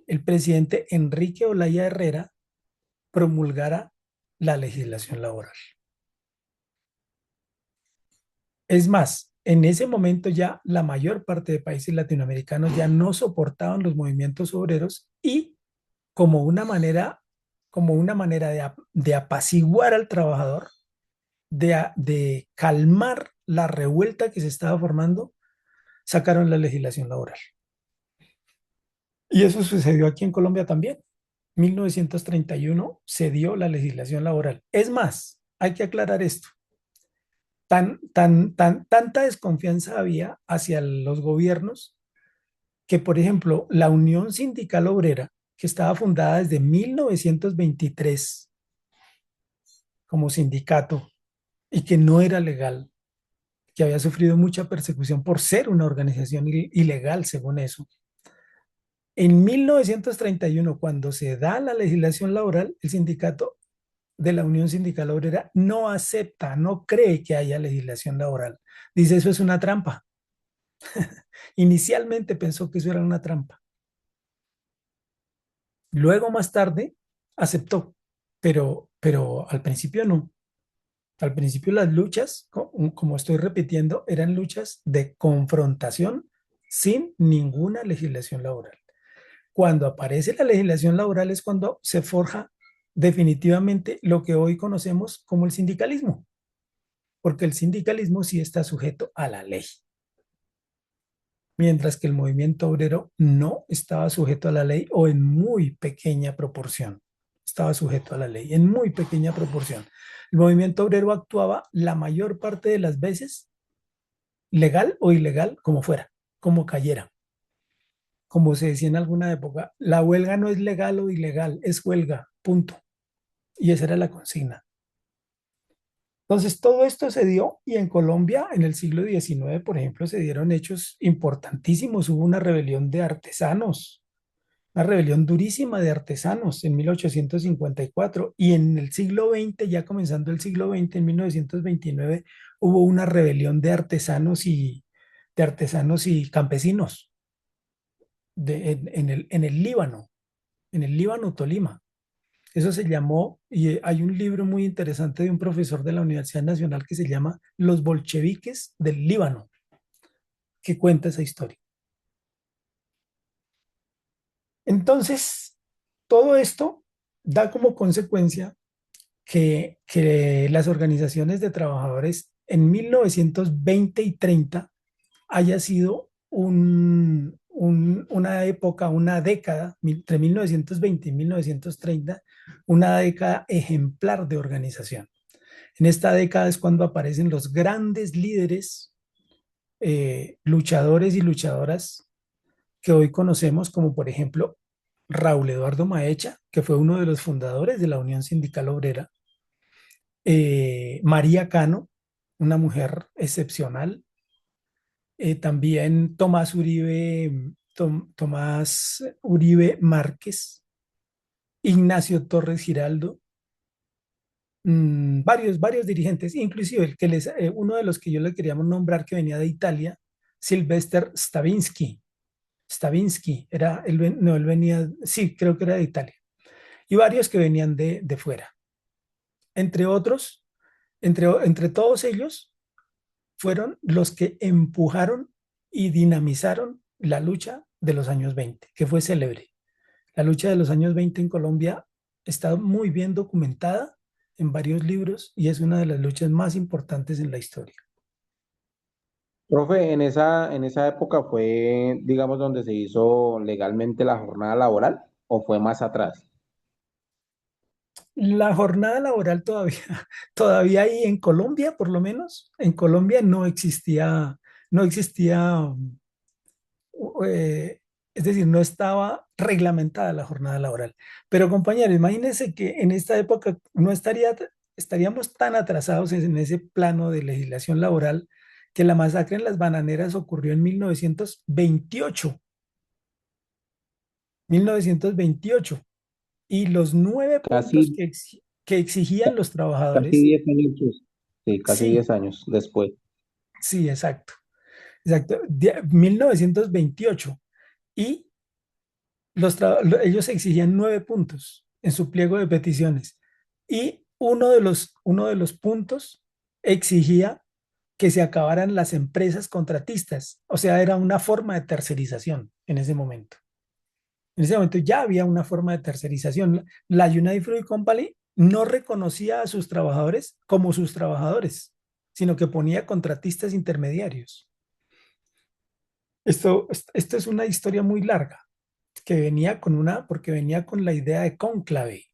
el presidente Enrique Olaya Herrera promulgara la legislación laboral. Es más, en ese momento ya la mayor parte de países latinoamericanos ya no soportaban los movimientos obreros y como una manera, de apaciguar al trabajador, de calmar la revuelta que se estaba formando, sacaron la legislación laboral. Y eso sucedió aquí en Colombia también. 1931 se dio la legislación laboral. Es más, hay que aclarar esto. Tanta desconfianza había hacia los gobiernos que, por ejemplo, la Unión Sindical Obrera, que estaba fundada desde 1923 como sindicato y que no era legal, que había sufrido mucha persecución por ser una organización ilegal, según eso. En 1931, cuando se da la legislación laboral, el sindicato de la Unión Sindical Obrera no acepta, no cree que haya legislación laboral. Dice, eso es una trampa. Inicialmente pensó que eso era una trampa. Luego, más tarde, aceptó, pero al principio no. Al principio las luchas, como estoy repitiendo, eran luchas de confrontación sin ninguna legislación laboral. Cuando aparece la legislación laboral es cuando se forja definitivamente lo que hoy conocemos como el sindicalismo, porque el sindicalismo sí está sujeto a la ley, mientras que el movimiento obrero no estaba sujeto a la ley o en muy pequeña proporción. Estaba sujeto a la ley en muy pequeña proporción. El movimiento obrero actuaba la mayor parte de las veces legal o ilegal, como fuera, como cayera. Como se decía en alguna época, la huelga no es legal o ilegal, es huelga, punto. Y esa era la consigna. Entonces, todo esto se dio y en Colombia, en el siglo XIX, por ejemplo, se dieron hechos importantísimos. Hubo una rebelión de artesanos, una rebelión durísima de artesanos en 1854 y en el siglo XX, ya comenzando el siglo XX, en 1929, hubo una rebelión de artesanos y campesinos en el Líbano, Tolima. Eso se llamó, y hay un libro muy interesante de un profesor de la Universidad Nacional que se llama Los bolcheviques del Líbano, que cuenta esa historia. Entonces, todo esto da como consecuencia que las organizaciones de trabajadores en 1920 y 30 haya sido una época, una década, entre 1920 y 1930, una década ejemplar de organización. En esta década es cuando aparecen los grandes líderes, luchadores y luchadoras que hoy conocemos, como por ejemplo Raúl Eduardo Maecha, que fue uno de los fundadores de la Unión Sindical Obrera, María Cano, una mujer excepcional, también Tomás Uribe Márquez, Ignacio Torres Giraldo, varios dirigentes, inclusive uno de los que yo le queríamos nombrar que venía de Italia, Sylvester Stravinsky. Stravinsky, él venía, sí, creo que era de Italia, y varios que venían de fuera. Entre otros, entre todos ellos, fueron los que empujaron y dinamizaron la lucha de los años 20, que fue célebre. La lucha de los años 20 en Colombia está muy bien documentada en varios libros y es una de las luchas más importantes en la historia. Profe, en esa época fue, digamos, donde se hizo legalmente la jornada laboral, ¿o fue más atrás? La jornada laboral todavía ahí en Colombia, por lo menos, en Colombia no existía eh, Es decir, no estaba reglamentada la jornada laboral. Pero compañeros, imagínense que en esta época no estaríamos tan atrasados en ese plano de legislación laboral que la masacre en las bananeras ocurrió en 1928. 1928. Y los 9 puntos Casi, que exigían los casi trabajadores, 10 años, pues. Sí, casi sí, 10 años después. sí, exacto, exacto, 1928. Y ellos exigían 9 puntos en su pliego de peticiones. Y uno de los puntos exigía que se acabaran las empresas contratistas. O sea, era una forma de tercerización en ese momento. En ese momento ya había una forma de tercerización. La United Fruit Company no reconocía a sus trabajadores como sus trabajadores, sino que ponía contratistas intermediarios. Esto es una historia muy larga que porque venía con la idea de cónclave.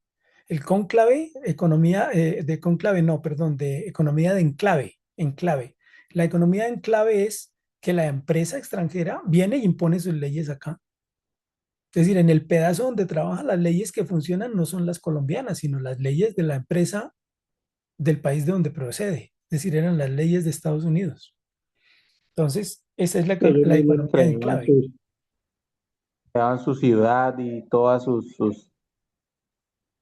El cónclave, economía de cónclave, no, perdón, de economía de enclave. La economía de enclave es que la empresa extranjera viene y impone sus leyes acá. Es decir, en el pedazo donde trabajan las leyes que funcionan no son las colombianas, sino las leyes de la empresa del país de donde procede. Es decir, eran las leyes de Estados Unidos. Entonces, esa es Ellos la mismos economía de enclave. creaban su ciudad y todas sus,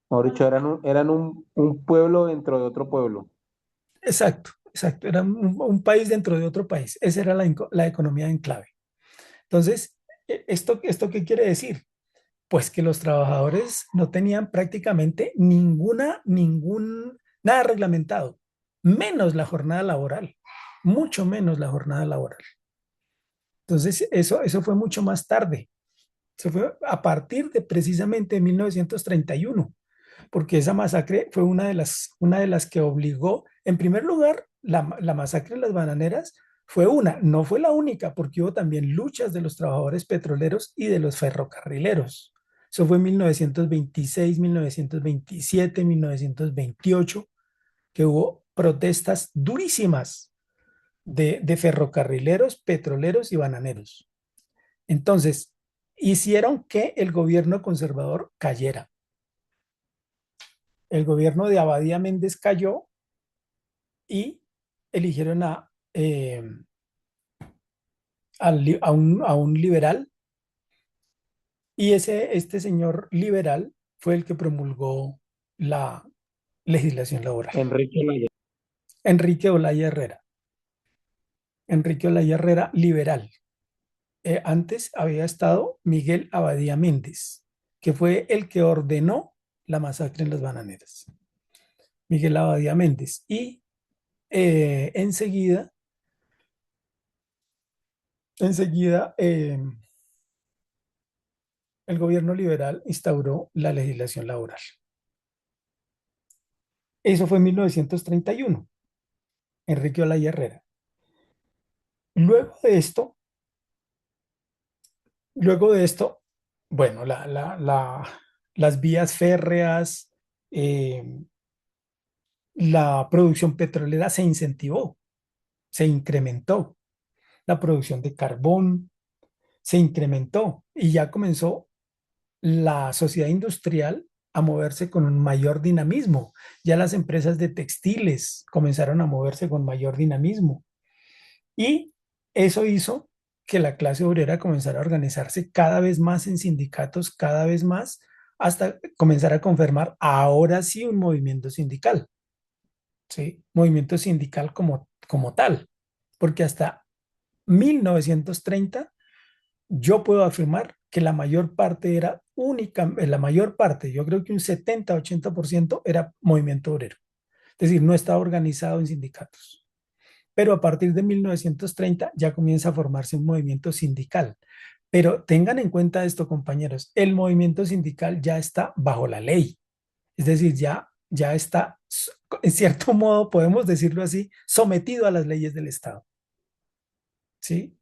mejor dicho, eran un pueblo dentro de otro pueblo. Exacto, exacto. Era un país dentro de otro país. Esa era la economía de enclave. Entonces, ¿esto qué quiere decir? Pues que los trabajadores no tenían prácticamente nada reglamentado, menos la jornada laboral, mucho menos la jornada laboral. Entonces, eso fue mucho más tarde. Eso fue a partir de precisamente 1931, porque esa masacre fue una de las que obligó, en primer lugar, la masacre en las bananeras fue no fue la única, porque hubo también luchas de los trabajadores petroleros y de los ferrocarrileros. Eso fue en 1926, 1927, 1928, que hubo protestas durísimas de ferrocarrileros, petroleros y bananeros. Entonces, hicieron que el gobierno conservador cayera. El gobierno de Abadía Méndez cayó y eligieron a un liberal, y este señor liberal fue el que promulgó la legislación laboral. Enrique Olaya. Enrique Olaya Herrera. Enrique Olaya Herrera, liberal. Antes había estado Miguel Abadía Méndez, que fue el que ordenó la masacre en las bananeras. Miguel Abadía Méndez. Y enseguida, el gobierno liberal instauró la legislación laboral. Eso fue en 1931, Enrique Olaya Herrera. Luego de esto, bueno, las vías férreas, eh, la producción petrolera se incentivó, se incrementó. La producción de carbón se incrementó y ya comenzó la sociedad industrial a moverse con un mayor dinamismo. Ya las empresas de textiles comenzaron a moverse con mayor dinamismo. Y eso hizo que la clase obrera comenzara a organizarse cada vez más en sindicatos, cada vez más, hasta comenzar a confirmar ahora sí un movimiento sindical, ¿sí? Movimiento sindical como tal, porque hasta 1930 yo puedo afirmar que la mayor parte era la mayor parte, yo creo que un 70-80% era movimiento obrero. Es decir, no estaba organizado en sindicatos. Pero a partir de 1930 ya comienza a formarse un movimiento sindical. Pero tengan en cuenta esto, compañeros, el movimiento sindical ya está bajo la ley. Es decir, ya está, en cierto modo, podemos decirlo así, sometido a las leyes del Estado. ¿Sí?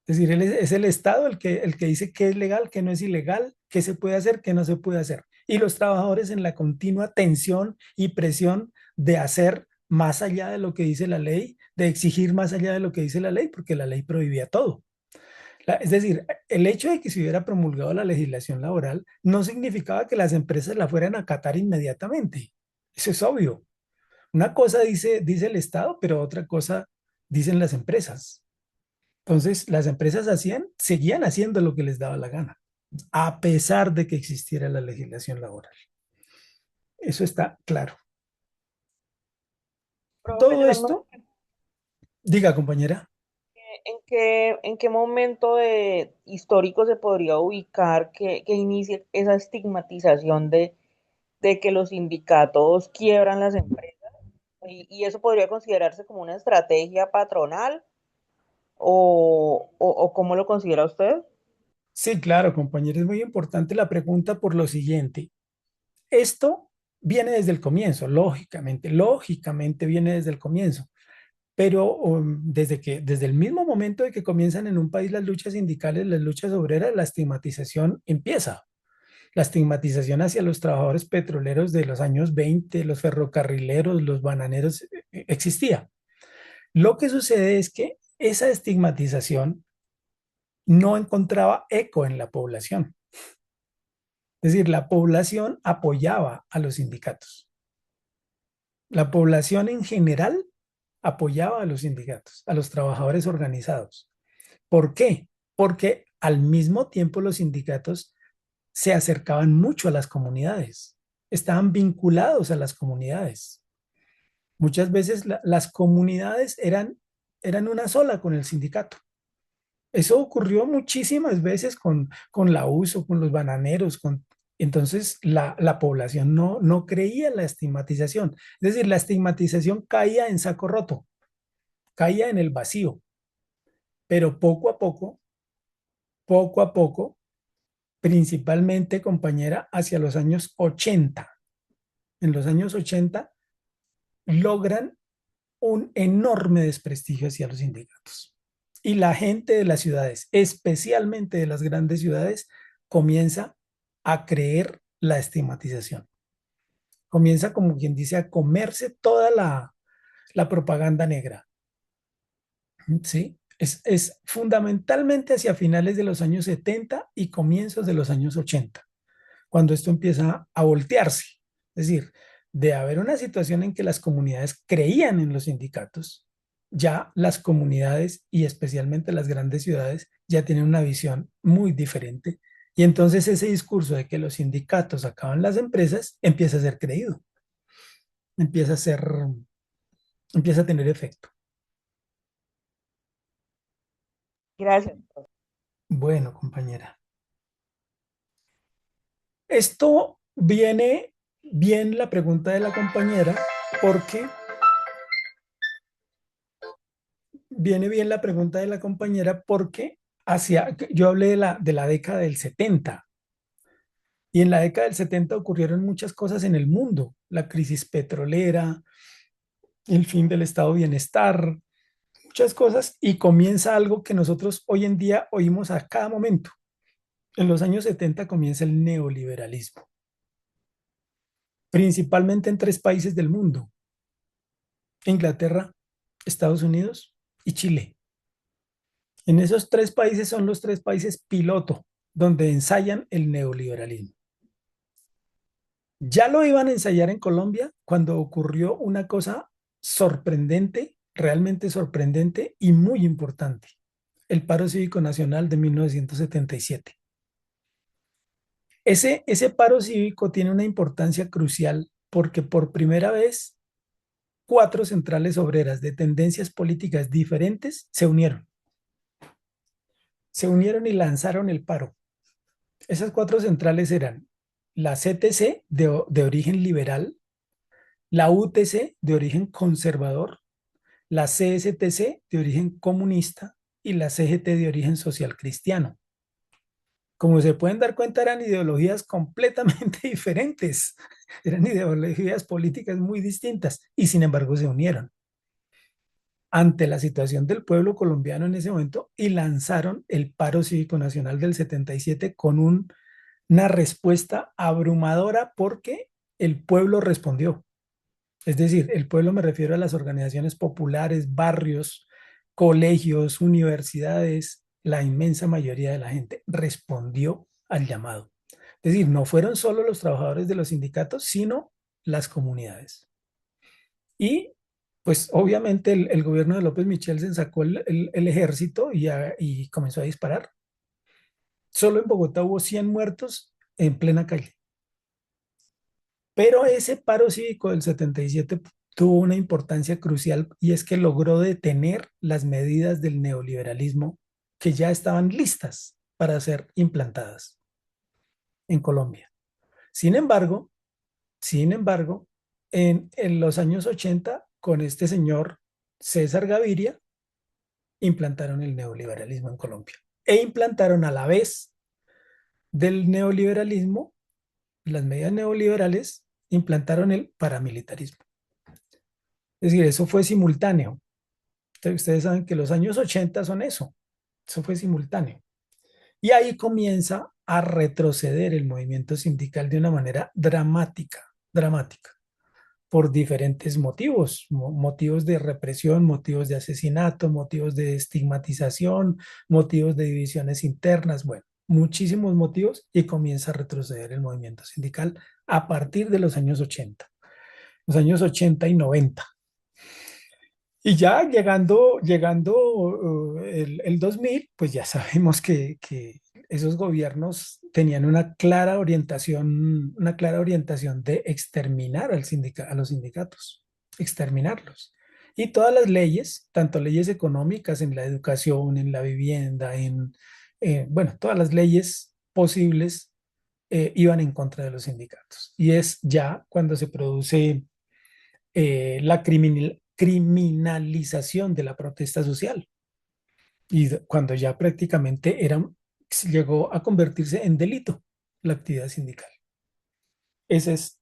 Es decir, es el Estado el que dice qué es legal, qué no es ilegal, qué se puede hacer, qué no se puede hacer. Y los trabajadores en la continua tensión y presión de hacer más allá de lo que dice la ley, de exigir más allá de lo que dice la ley, porque la ley prohibía todo. Es decir, el hecho de que se hubiera promulgado la legislación laboral no significaba que las empresas la fueran a acatar inmediatamente. Eso es obvio. Una cosa dice el Estado, pero otra cosa dicen las empresas. Entonces, las empresas seguían haciendo lo que les daba la gana, a pesar de que existiera la legislación laboral. Eso está claro. Profe, Todo yo esto, diga compañera. en qué momento histórico se podría ubicar que inicie esa estigmatización de que los sindicatos quiebran las empresas? Y eso podría considerarse como una estrategia patronal o ¿cómo lo considera usted? Sí, claro, compañera, es muy importante la pregunta por lo siguiente. Esto viene desde el comienzo, lógicamente viene desde el comienzo, pero desde el mismo momento de que comienzan en un país las luchas sindicales, las luchas obreras, la estigmatización empieza. La estigmatización hacia los trabajadores petroleros de los años 20, los ferrocarrileros, los bananeros, existía. Lo que sucede es que esa estigmatización no encontraba eco en la población. Es decir, la población apoyaba a los sindicatos. La población en general apoyaba a los sindicatos, a los trabajadores organizados. ¿Por qué? Porque al mismo tiempo los sindicatos se acercaban mucho a las comunidades, estaban vinculados a las comunidades. Muchas veces las comunidades eran una sola con el sindicato. Eso ocurrió muchísimas veces con la USO, con los bananeros, entonces la población no creía en la estigmatización. Es decir, la estigmatización caía en saco roto, caía en el vacío, pero poco a poco, principalmente, compañera, hacia los años 80. En los años 80 logran un enorme desprestigio hacia los sindicatos. Y la gente de las ciudades, especialmente de las grandes ciudades, comienza a creer la estigmatización. Comienza, como quien dice, a comerse toda la propaganda negra. ¿Sí? Es fundamentalmente hacia finales de los años 70 y comienzos de los años 80, cuando esto empieza a voltearse. Es decir, de haber una situación en que las comunidades creían en los sindicatos, ya las comunidades y especialmente las grandes ciudades ya tienen una visión muy diferente. Y entonces ese discurso de que los sindicatos acaban las empresas empieza a ser creído, empieza a ser, empieza a tener efecto. Gracias. Bueno, compañera. Esto viene bien la pregunta de la compañera porque viene bien la pregunta de la compañera porque yo hablé de la década del 70 y en la década del 70 ocurrieron muchas cosas en el mundo, la crisis petrolera, el fin del estado de bienestar, muchas cosas y comienza algo que nosotros hoy en día oímos a cada momento. En los años 70 comienza el neoliberalismo, principalmente en tres países del mundo: Inglaterra, Estados Unidos y Chile. En esos tres países son los tres países piloto donde ensayan el neoliberalismo. Ya lo iban a ensayar en Colombia cuando ocurrió una cosa sorprendente, realmente sorprendente y muy importante: el paro cívico nacional de 1977. Ese paro cívico tiene una importancia crucial porque por primera vez 4 centrales obreras de tendencias políticas diferentes se unieron. Se unieron y lanzaron el paro. Esas 4 centrales eran la CTC de origen liberal, la UTC de origen conservador, la CSTC de origen comunista y la CGT de origen social cristiano. Como se pueden dar cuenta, eran ideologías completamente diferentes, eran ideologías políticas muy distintas y sin embargo se unieron ante la situación del pueblo colombiano en ese momento y lanzaron el paro cívico nacional del 77 con una respuesta abrumadora porque el pueblo respondió. Es decir, el pueblo, me refiero a las organizaciones populares, barrios, colegios, universidades, la inmensa mayoría de la gente respondió al llamado. Es decir, no fueron solo los trabajadores de los sindicatos, sino las comunidades. Y pues obviamente el gobierno de López Michelsen sacó el ejército y comenzó a disparar. Solo en Bogotá hubo 100 muertos en plena calle. Pero ese paro cívico del 77 tuvo una importancia crucial y es que logró detener las medidas del neoliberalismo que ya estaban listas para ser implantadas en Colombia. Sin embargo, sin embargo, en los años 80, con este señor César Gaviria, implantaron el neoliberalismo en Colombia. E implantaron a la vez del neoliberalismo, las medidas neoliberales, implantaron el paramilitarismo. Es decir, eso fue simultáneo. Ustedes saben que los años 80 son eso. Eso fue simultáneo. Y ahí comienza a retroceder el movimiento sindical de una manera dramática, dramática, por diferentes motivos, motivos de represión, motivos de asesinato, motivos de estigmatización, motivos de divisiones internas, bueno, muchísimos motivos y comienza a retroceder el movimiento sindical a partir de los años 80 y 90. Y ya llegando el 2000, pues ya sabemos que esos gobiernos tenían una clara orientación de exterminar a los sindicatos, exterminarlos. Y todas las leyes, tanto leyes económicas en la educación, en la vivienda, bueno, todas las leyes posibles iban en contra de los sindicatos. Y es ya cuando se produce la criminalización de la protesta social y cuando ya prácticamente llegó a convertirse en delito la actividad sindical. Esa es,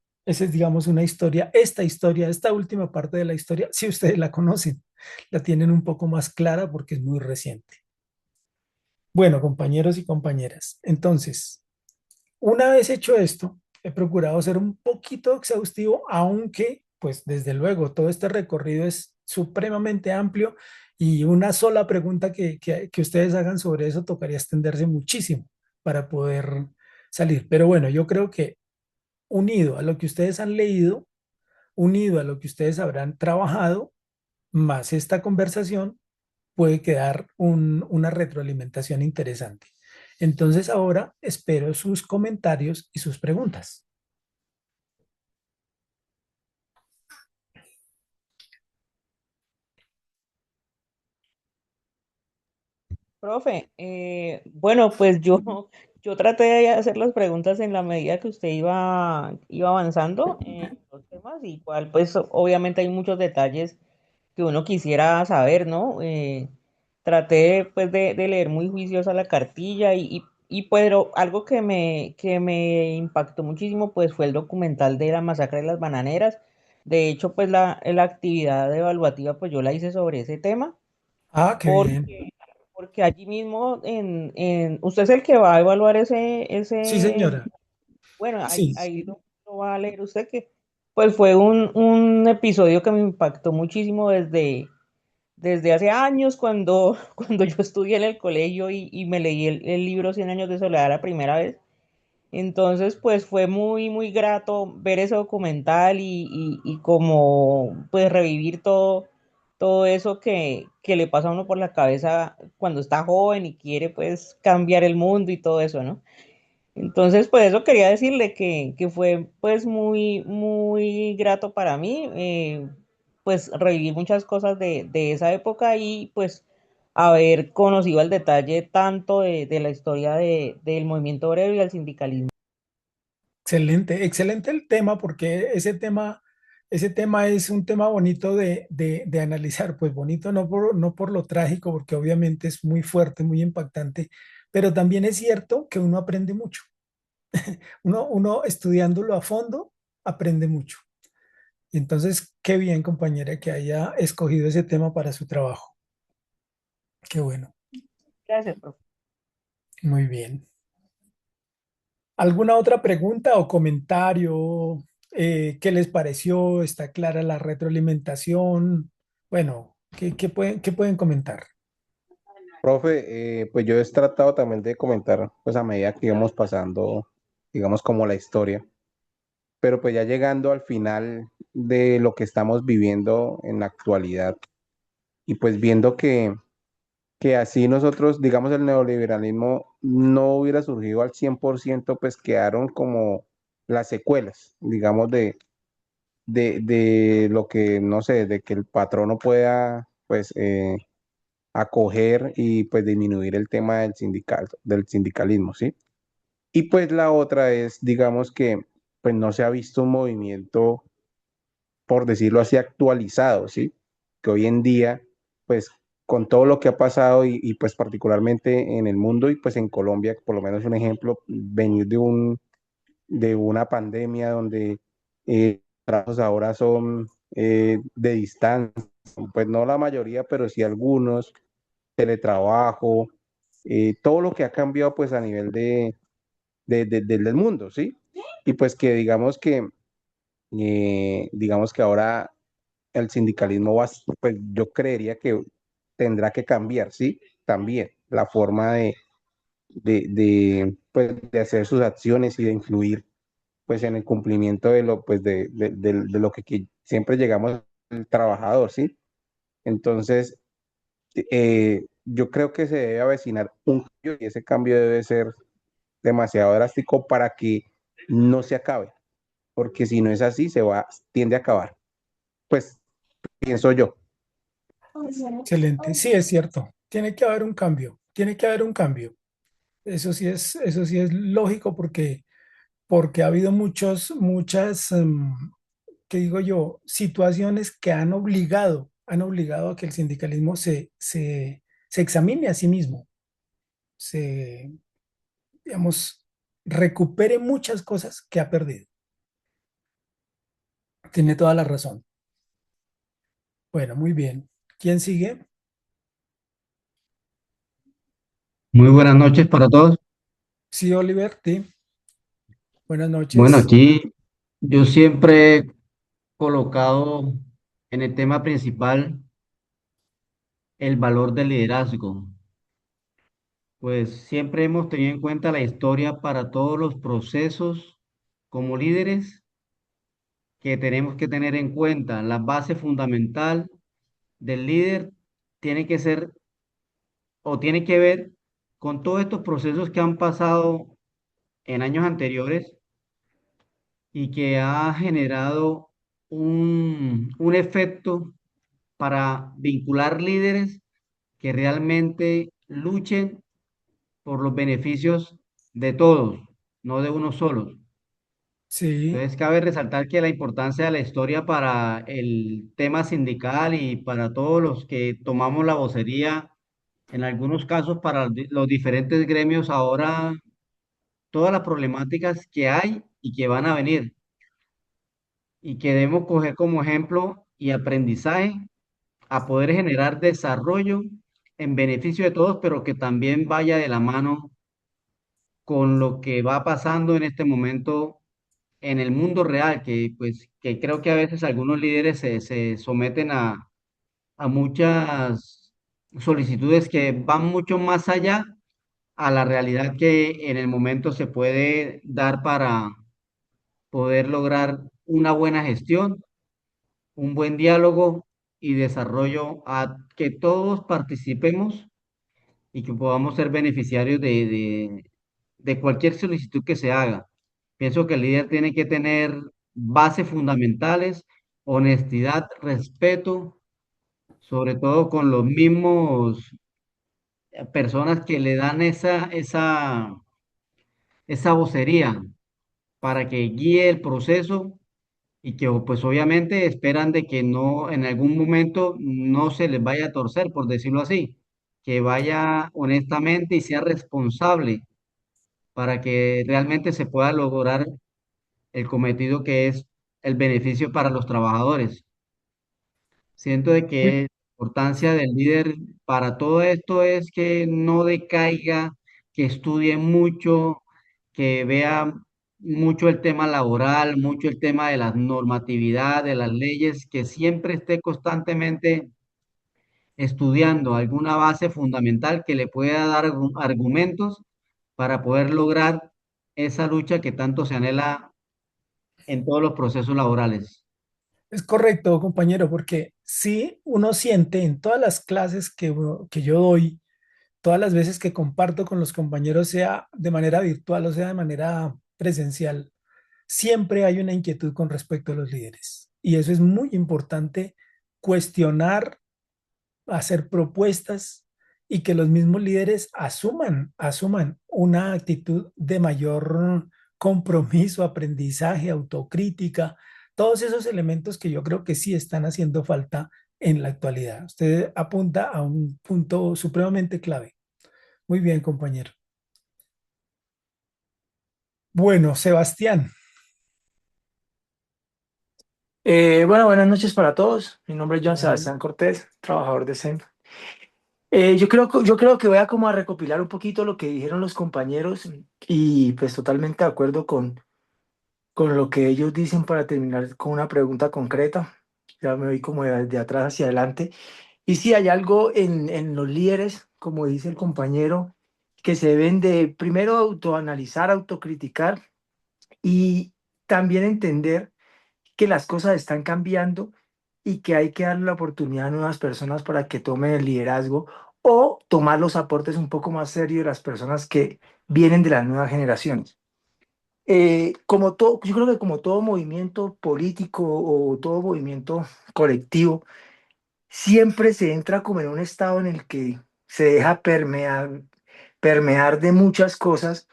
digamos, una historia, esta última parte de la historia, si ustedes la conocen, la tienen un poco más clara porque es muy reciente. Bueno, compañeros y compañeras, entonces, una vez hecho esto, he procurado ser un poquito exhaustivo, aunque, pues desde luego, todo este recorrido es supremamente amplio y una sola pregunta que ustedes hagan sobre eso tocaría extenderse muchísimo para poder salir. Pero bueno, yo creo que unido a lo que ustedes han leído, unido a lo que ustedes habrán trabajado, más esta conversación, puede quedar una retroalimentación interesante. Entonces ahora espero sus comentarios y sus preguntas. Profe, bueno, pues yo traté de hacer las preguntas en la medida que usted iba avanzando en los temas, igual pues obviamente hay muchos detalles que uno quisiera saber, ¿no? Traté pues de leer muy juiciosa la cartilla pero algo que me impactó muchísimo pues fue el documental de la masacre de las bananeras. De hecho, pues la actividad evaluativa pues yo la hice sobre ese tema Ah, qué bien. porque allí mismo usted es el que va a evaluar Sí, señora. bueno, ahí, Sí. ahí lo va a leer usted que pues fue un episodio que me impactó muchísimo desde hace años cuando, cuando yo estudié en el colegio y me leí el libro Cien años de soledad la primera vez. Entonces, pues fue muy, muy grato ver ese documental y como pues revivir todo eso que le pasa a uno por la cabeza cuando está joven y quiere pues cambiar el mundo y todo eso, ¿no? Entonces, pues eso quería decirle que fue pues muy, muy grato para mí, pues revivir muchas cosas de esa época y pues haber conocido al detalle tanto de la historia del movimiento obrero y del sindicalismo. Excelente, excelente el tema porque ese tema es un tema bonito de analizar, pues bonito no por lo trágico, porque obviamente es muy fuerte, muy impactante, pero también es cierto que uno aprende mucho. Uno estudiándolo a fondo aprende mucho. Entonces, qué bien, compañera, que haya escogido ese tema para su trabajo. Qué bueno, Gracias, profe. muy bien. ¿Alguna otra pregunta o comentario? ¿Qué les pareció? ¿Está clara la retroalimentación? Bueno, ¿qué pueden comentar? Profe, pues yo he tratado también de comentar, pues a medida que íbamos pasando, digamos, como la historia, pero pues ya llegando al final de lo que estamos viviendo en la actualidad y pues viendo que así nosotros, digamos, el neoliberalismo no hubiera surgido al 100%, pues quedaron como las secuelas, digamos, de lo que, no sé, de que el patrono pueda, pues, acoger y pues disminuir el tema del sindicalismo, ¿sí? Y pues la otra es, digamos que pues no se ha visto un movimiento, por decirlo así, actualizado, ¿sí? Que hoy en día, pues con todo lo que ha pasado pues particularmente en el mundo y pues en Colombia, por lo menos un ejemplo, venir de una pandemia donde trabajos ahora son de distancia, pues no la mayoría, pero sí algunos, teletrabajo, todo lo que ha cambiado pues a nivel del mundo, ¿sí? Y pues que digamos que ahora el sindicalismo va, pues yo creería que tendrá que cambiar, ¿sí? También la forma pues, de hacer sus acciones y de influir pues en el cumplimiento de lo, pues, de lo que siempre llegamos el trabajador, ¿sí? Entonces, yo creo que se debe avecinar un cambio y ese cambio debe ser demasiado drástico para que no se acabe, porque si no es así, tiende a acabar. Pues pienso yo. Excelente. Sí, es cierto. Tiene que haber un cambio. Tiene que haber un cambio. Eso sí es lógico porque ha habido muchas, ¿qué digo yo? Situaciones que han obligado a que el sindicalismo se examine a sí mismo, se, digamos, recupere muchas cosas que ha perdido. Tiene toda la razón. Bueno, muy bien. ¿Quién sigue? Muy buenas noches para todos. Sí, Oliver, sí. Buenas Bueno, noches. aquí yo siempre he colocado en el tema principal el valor del liderazgo. Pues siempre hemos tenido en cuenta la historia para todos los procesos como líderes que tenemos que tener en cuenta. La base fundamental del líder tiene que ser o tiene que ver con todos estos procesos que han pasado en años anteriores y que ha generado un efecto para vincular líderes que realmente luchen por los beneficios de todos, no de unos solos. Sí. Entonces, cabe resaltar que la importancia de la historia para el tema sindical y para todos los que tomamos la vocería, en algunos casos para los diferentes gremios ahora, todas las problemáticas que hay y que van a venir y que debemos coger como ejemplo y aprendizaje a poder generar desarrollo en beneficio de todos, pero que también vaya de la mano con lo que va pasando en este momento en el mundo real, que pues que creo que a veces algunos líderes se someten a muchas solicitudes que van mucho más allá a la realidad que en el momento se puede dar para poder lograr una buena gestión, un buen diálogo y desarrollo a que todos participemos y que podamos ser beneficiarios de cualquier solicitud que se haga. Pienso que el líder tiene que tener bases fundamentales, honestidad, respeto, sobre todo con los mismos personas que le dan esa vocería para que guíe el proceso y que pues obviamente esperan de que no en algún momento no se les vaya a torcer, por decirlo así, que vaya honestamente y sea responsable para que realmente se pueda lograr el cometido que es el beneficio para los trabajadores. Siento de Muy, que la importancia del líder para todo esto es que no decaiga, que estudie mucho, que vea mucho el tema laboral, mucho el tema de la normatividad, de las leyes, que siempre esté constantemente estudiando alguna base fundamental que le pueda dar argumentos para poder lograr esa lucha que tanto se anhela en todos los procesos laborales. Es correcto, compañero, porque sí uno siente en todas las clases que yo doy, todas las veces que comparto con los compañeros, sea de manera virtual o sea de manera presencial, siempre hay una inquietud con respecto a los líderes. Y eso es muy importante, cuestionar, hacer propuestas y que los mismos líderes asuman una actitud de mayor compromiso, aprendizaje, autocrítica, todos esos elementos que yo creo que sí están haciendo falta en la actualidad. Usted apunta a un punto supremamente clave. Muy bien, compañero. Bueno, Sebastián. Bueno, buenas noches para todos. Mi nombre es John Bueno, Sebastián Cortés, trabajador de CENF. Yo creo que voy a como a recopilar un poquito lo que dijeron los compañeros y pues totalmente de acuerdo con lo que ellos dicen para terminar con una pregunta concreta. Ya me voy como de atrás hacia adelante. Y sí, hay algo en los líderes, como dice el compañero, que se deben de primero autoanalizar, autocriticar y también entender que las cosas están cambiando y que hay que darle la oportunidad a nuevas personas para que tomen el liderazgo o tomar los aportes un poco más serios de las personas que vienen de las nuevas generaciones. Como todo, yo creo que como todo movimiento político o todo movimiento colectivo, siempre se entra como en un estado en el que se deja permear de muchas cosas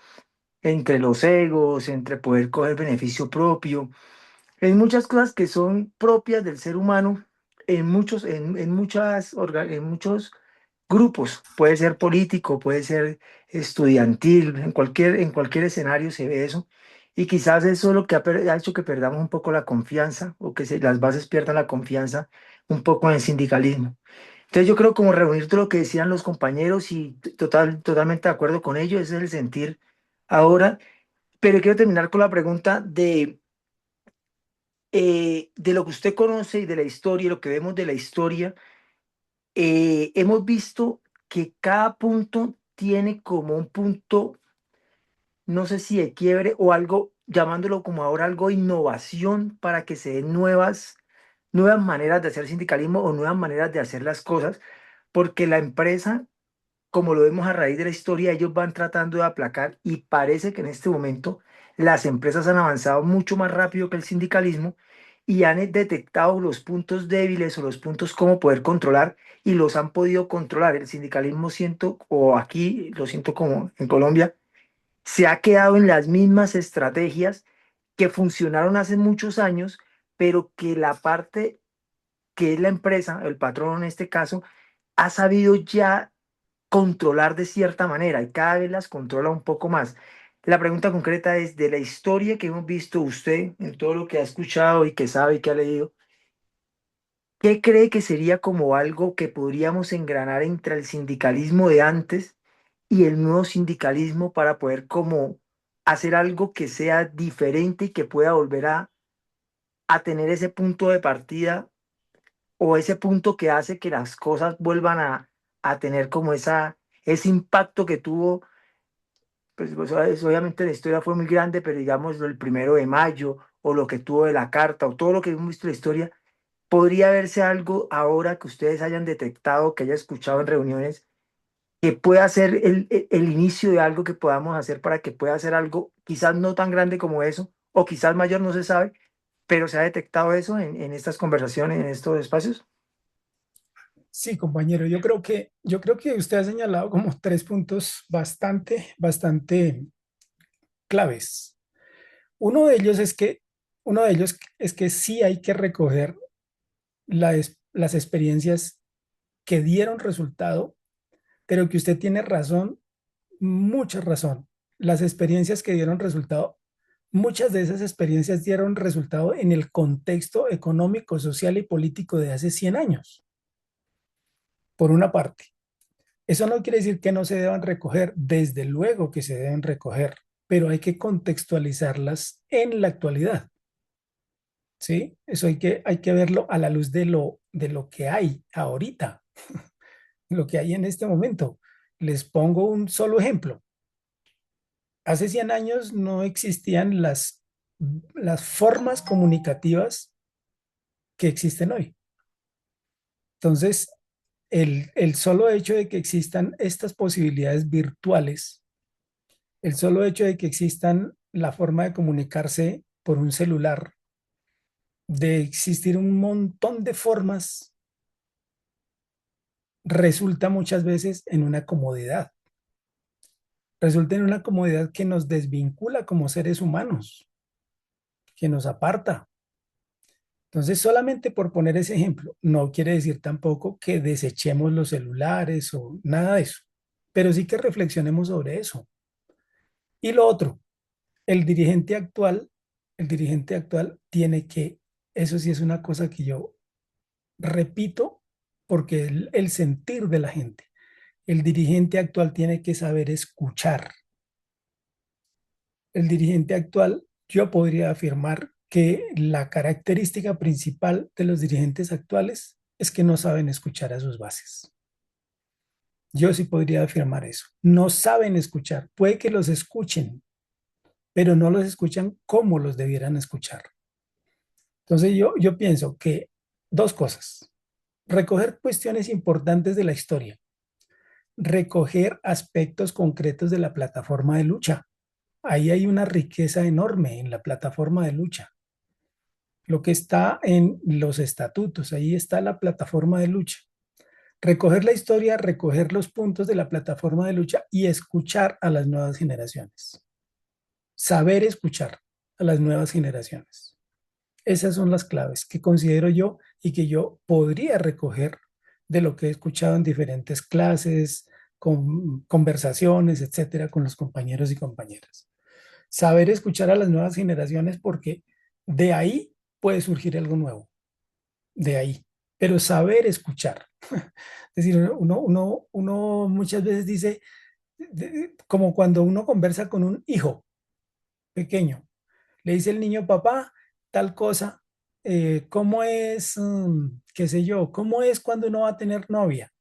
entre los egos, entre poder coger beneficio propio. Hay muchas cosas que son propias del ser humano en muchos grupos. Puede ser político, puede ser estudiantil, en cualquier escenario se ve eso. Y quizás eso es lo que ha hecho que perdamos un poco la confianza o que las bases pierdan la confianza un poco en el sindicalismo. Entonces yo creo como reunir todo lo que decían los compañeros y totalmente de acuerdo con ellos, ese es el sentir ahora. Pero quiero terminar con la pregunta de lo que usted conoce y de la historia, lo que vemos de la historia, hemos visto que cada punto tiene como un punto, no sé si de quiebre o algo, llamándolo como ahora algo innovación para que se den nuevas maneras de hacer sindicalismo o nuevas maneras de hacer las cosas, porque la empresa, como lo vemos a raíz de la historia, ellos van tratando de aplacar y parece que en este momento las empresas han avanzado mucho más rápido que el sindicalismo y han detectado los puntos débiles o los puntos como poder controlar y los han podido controlar. El sindicalismo siento, o aquí lo siento como en Colombia, se ha quedado en las mismas estrategias que funcionaron hace muchos años, pero que la parte que es la empresa, el patrón en este caso, ha sabido ya controlar de cierta manera y cada vez las controla un poco más. La pregunta concreta es, de la historia que hemos visto usted, en todo lo que ha escuchado y que sabe y que ha leído, ¿qué cree que sería como algo que podríamos engranar entre el sindicalismo de antes y el nuevo sindicalismo para poder como hacer algo que sea diferente y que pueda volver a tener ese punto de partida o ese punto que hace que las cosas vuelvan a tener como ese impacto que tuvo? Pues, obviamente la historia fue muy grande, pero digamos el 1 de mayo o lo que tuvo de la carta o todo lo que hemos visto en la historia, podría verse algo ahora que ustedes hayan detectado, que hayan escuchado en reuniones, que pueda ser el inicio de algo que podamos hacer para que pueda ser algo quizás no tan grande como eso, o quizás mayor, no se sabe, pero se ha detectado eso en estas conversaciones, en estos espacios. sí, compañero, yo creo que usted ha señalado como tres puntos bastante claves. Uno de ellos es que, uno de ellos es que sí hay que recoger las experiencias que dieron resultado, pero que usted tiene razón, mucha razón. Las experiencias que dieron resultado, muchas de esas experiencias dieron resultado en el contexto económico, social y político de hace 100 años, por una parte. Eso no quiere decir que no se deban recoger, desde luego que se deben recoger, pero hay que contextualizarlas en la actualidad, ¿sí? Eso hay que verlo a la luz de lo que hay ahorita. lo que hay en este momento. Les pongo un solo ejemplo. Hace 100 años no existían las formas comunicativas que existen hoy. Entonces, el solo hecho de que existan estas posibilidades virtuales, el solo hecho de que existan la forma de comunicarse por un celular, de existir un montón de formas, resulta muchas veces en una comodidad. Resulta en una comodidad que nos desvincula como seres humanos, que nos aparta. Entonces, solamente por poner ese ejemplo, no quiere decir tampoco que desechemos los celulares o nada de eso, pero sí que reflexionemos sobre eso. Y lo otro, el dirigente actual, el dirigente actual tiene que, eso sí es una cosa que yo repito, porque el sentir de la gente, el dirigente actual tiene que saber escuchar. El dirigente actual, yo podría afirmar que la característica principal de los dirigentes actuales es que no saben escuchar a sus bases. Yo sí podría afirmar eso. No saben escuchar. Puede que los escuchen, pero no los escuchan como los debieran escuchar. Entonces yo pienso que dos cosas. Recoger cuestiones importantes de la historia. Recoger aspectos concretos de la plataforma de lucha. Ahí hay una riqueza enorme en la plataforma de lucha. Lo que está en los estatutos, ahí está la plataforma de lucha. Recoger la historia, recoger los puntos de la plataforma de lucha y escuchar a las nuevas generaciones. Saber escuchar a las nuevas generaciones. Esas son las claves que considero yo y que yo podría recoger de lo que he escuchado en diferentes clases, conversaciones, etcétera, con los compañeros y compañeras. Saber escuchar a las nuevas generaciones porque de ahí puede surgir algo nuevo, de ahí. Pero saber escuchar. Es decir, uno muchas veces dice, como cuando uno conversa con un hijo pequeño, le dice el niño, papá, tal cosa, ¿cómo es, qué sé yo, cómo es cuando uno va a tener novia?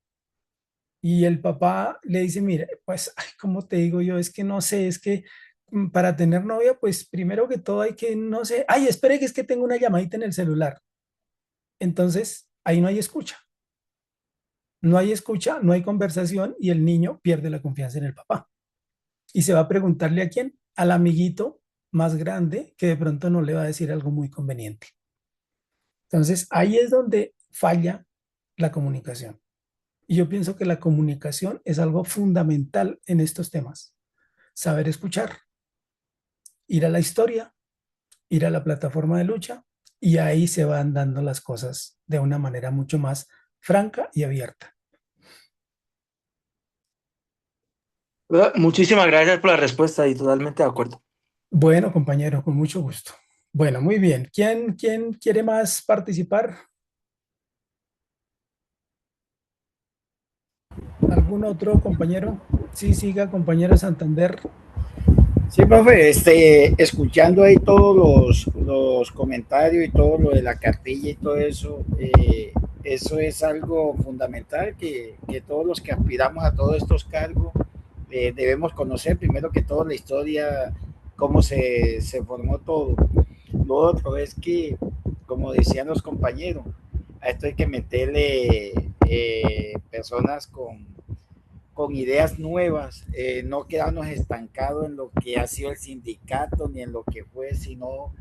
Y el papá le dice, mire, pues, ay, ¿cómo te digo yo? Es que no sé, es que para tener novia, pues primero que todo hay que, no sé, ay, espere que es que tengo una llamadita en el celular. Entonces, ahí no hay escucha. No hay escucha, no hay conversación y el niño pierde la confianza en el papá. Y se va a preguntarle a quién, al amiguito más grande que de pronto no le va a decir algo muy conveniente. Entonces, ahí es donde falla la comunicación. Y yo pienso que la comunicación es algo fundamental en estos temas. Saber escuchar, ir a la historia, ir a la plataforma de lucha y ahí se van dando las cosas de una manera mucho más franca y abierta. Muchísimas gracias por la respuesta y totalmente de acuerdo. Bueno, compañero, con mucho gusto. Bueno, muy bien. ¿Quién quiere más participar? ¿Algún otro compañero? Sí, siga, compañero Santander. Sí, profe, escuchando ahí todos los comentarios y todo lo de la cartilla y todo eso es algo fundamental que todos los que aspiramos a todos estos cargos debemos conocer, primero que todo la historia, cómo se formó todo. Lo otro es que, como decían los compañeros, a esto hay que meterle personas con ideas nuevas, no quedarnos estancados en lo que ha sido el sindicato ni en lo que fue, sino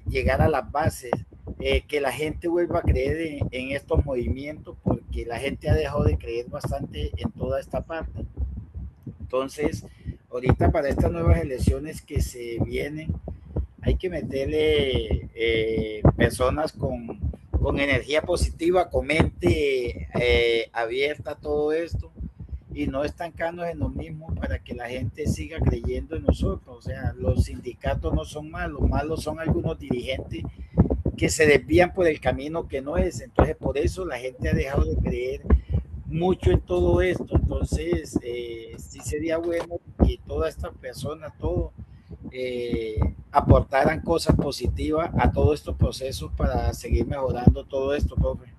llegar a las bases, que la gente vuelva a creer en estos movimientos, porque la gente ha dejado de creer bastante en toda esta parte. Entonces, ahorita para estas nuevas elecciones que se vienen, hay que meterle personas con energía positiva, con mente abierta a todo esto y no estancarnos en lo mismo para que la gente siga creyendo en nosotros. O sea, los sindicatos no son malos, malos son algunos dirigentes que se desvían por el camino que no es. Entonces, por eso la gente ha dejado de creer mucho en todo esto. Entonces, sí sería bueno que todas estas personas, todo, aportaran cosas positivas a todos estos procesos para seguir mejorando todo esto, profe.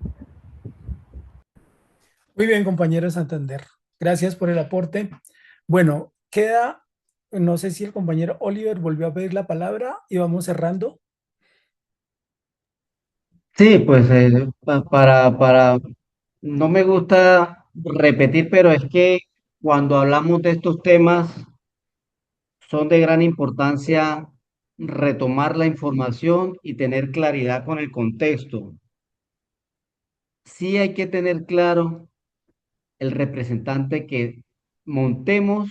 Muy bien, compañero Santander. Gracias por el aporte. Bueno, queda, no sé si el compañero Oliver volvió a pedir la palabra y vamos cerrando. Sí, pues no me gusta repetir, pero es que cuando hablamos de estos temas son de gran importancia retomar la información y tener claridad con el contexto. Sí hay que tener claro el representante que montemos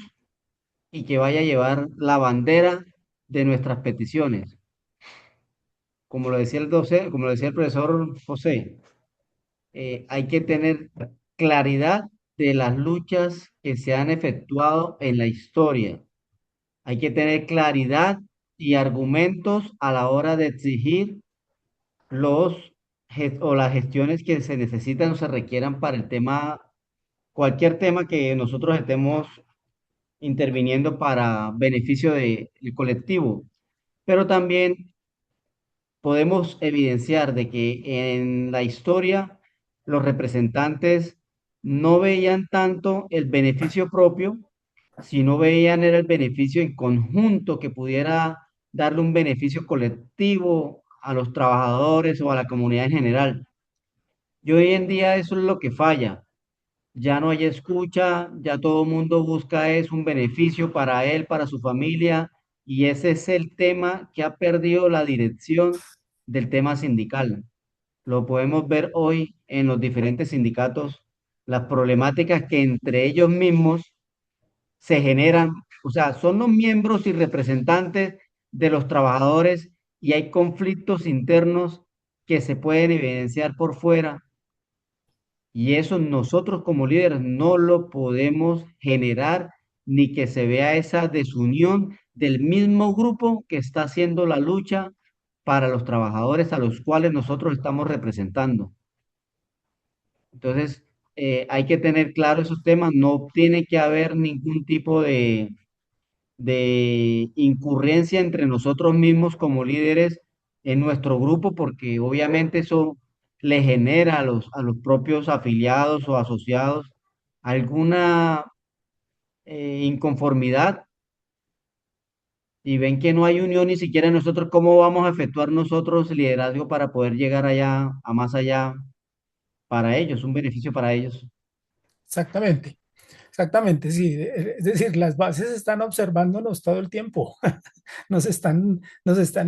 y que vaya a llevar la bandera de nuestras peticiones. Como lo decía como lo decía el profesor José, hay que tener claridad de las luchas que se han efectuado en la historia. Hay que tener claridad y argumentos a la hora de exigir o las gestiones que se necesitan o se requieran para el tema, cualquier tema que nosotros estemos interviniendo para beneficio del colectivo. Pero también podemos evidenciar de que en la historia los representantes no veían tanto el beneficio propio, sino veían era el beneficio en conjunto que pudiera darle un beneficio colectivo a los trabajadores o a la comunidad en general. Y hoy en día eso es lo que falla. Ya no hay escucha, ya todo el mundo busca es un beneficio para él, para su familia, y ese es el tema que ha perdido la dirección del tema sindical. Lo podemos ver hoy en los diferentes sindicatos, las problemáticas que entre ellos mismos se generan, o sea, son los miembros y representantes de los trabajadores y hay conflictos internos que se pueden evidenciar por fuera y eso nosotros como líderes no lo podemos generar ni que se vea esa desunión del mismo grupo que está haciendo la lucha para los trabajadores a los cuales nosotros estamos representando. Entonces, hay que tener claro esos temas, no tiene que haber ningún tipo de incurrencia entre nosotros mismos como líderes en nuestro grupo, porque obviamente eso le genera a los propios afiliados o asociados alguna inconformidad y ven que no hay unión ni siquiera nosotros, ¿cómo vamos a efectuar nosotros liderazgo para poder llegar allá, a más allá para ellos, un beneficio para ellos? Exactamente, exactamente, sí. Es decir, las bases están observándonos todo el tiempo. Nos están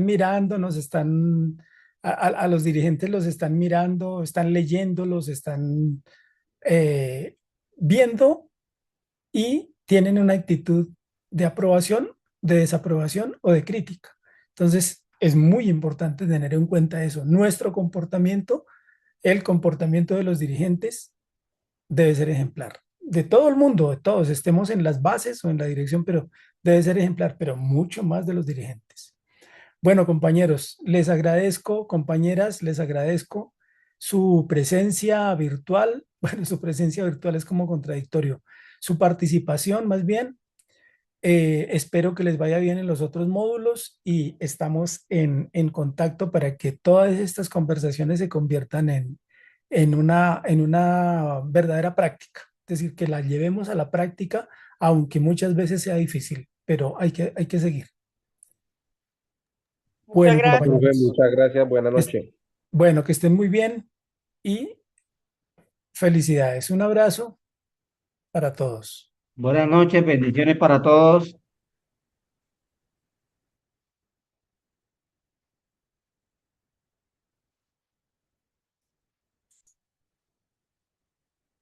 mirando, a los dirigentes los están mirando, están leyendo, los están eh, viendo y tienen una actitud de aprobación, de desaprobación o de crítica. Entonces, es muy importante tener en cuenta eso. Nuestro comportamiento, el comportamiento de los dirigentes debe ser ejemplar. De todo el mundo, de todos, estemos en las bases o en la dirección, pero debe ser ejemplar, pero mucho más de los dirigentes. Bueno, compañeros, les agradezco, compañeras, les agradezco su presencia virtual. Bueno, su presencia virtual es como contradictorio. Su participación, más bien. Espero que les vaya bien en los otros módulos y estamos en contacto para que todas estas conversaciones se conviertan en una verdadera práctica. Es decir, que la llevemos a la práctica, aunque muchas veces sea difícil, pero hay que seguir. Muchas Bueno, gracias. Profe, compañeros, muchas gracias, buenas que, noches. bueno, que estén muy bien y felicidades. Un abrazo para todos. Buenas noches, bendiciones para todos.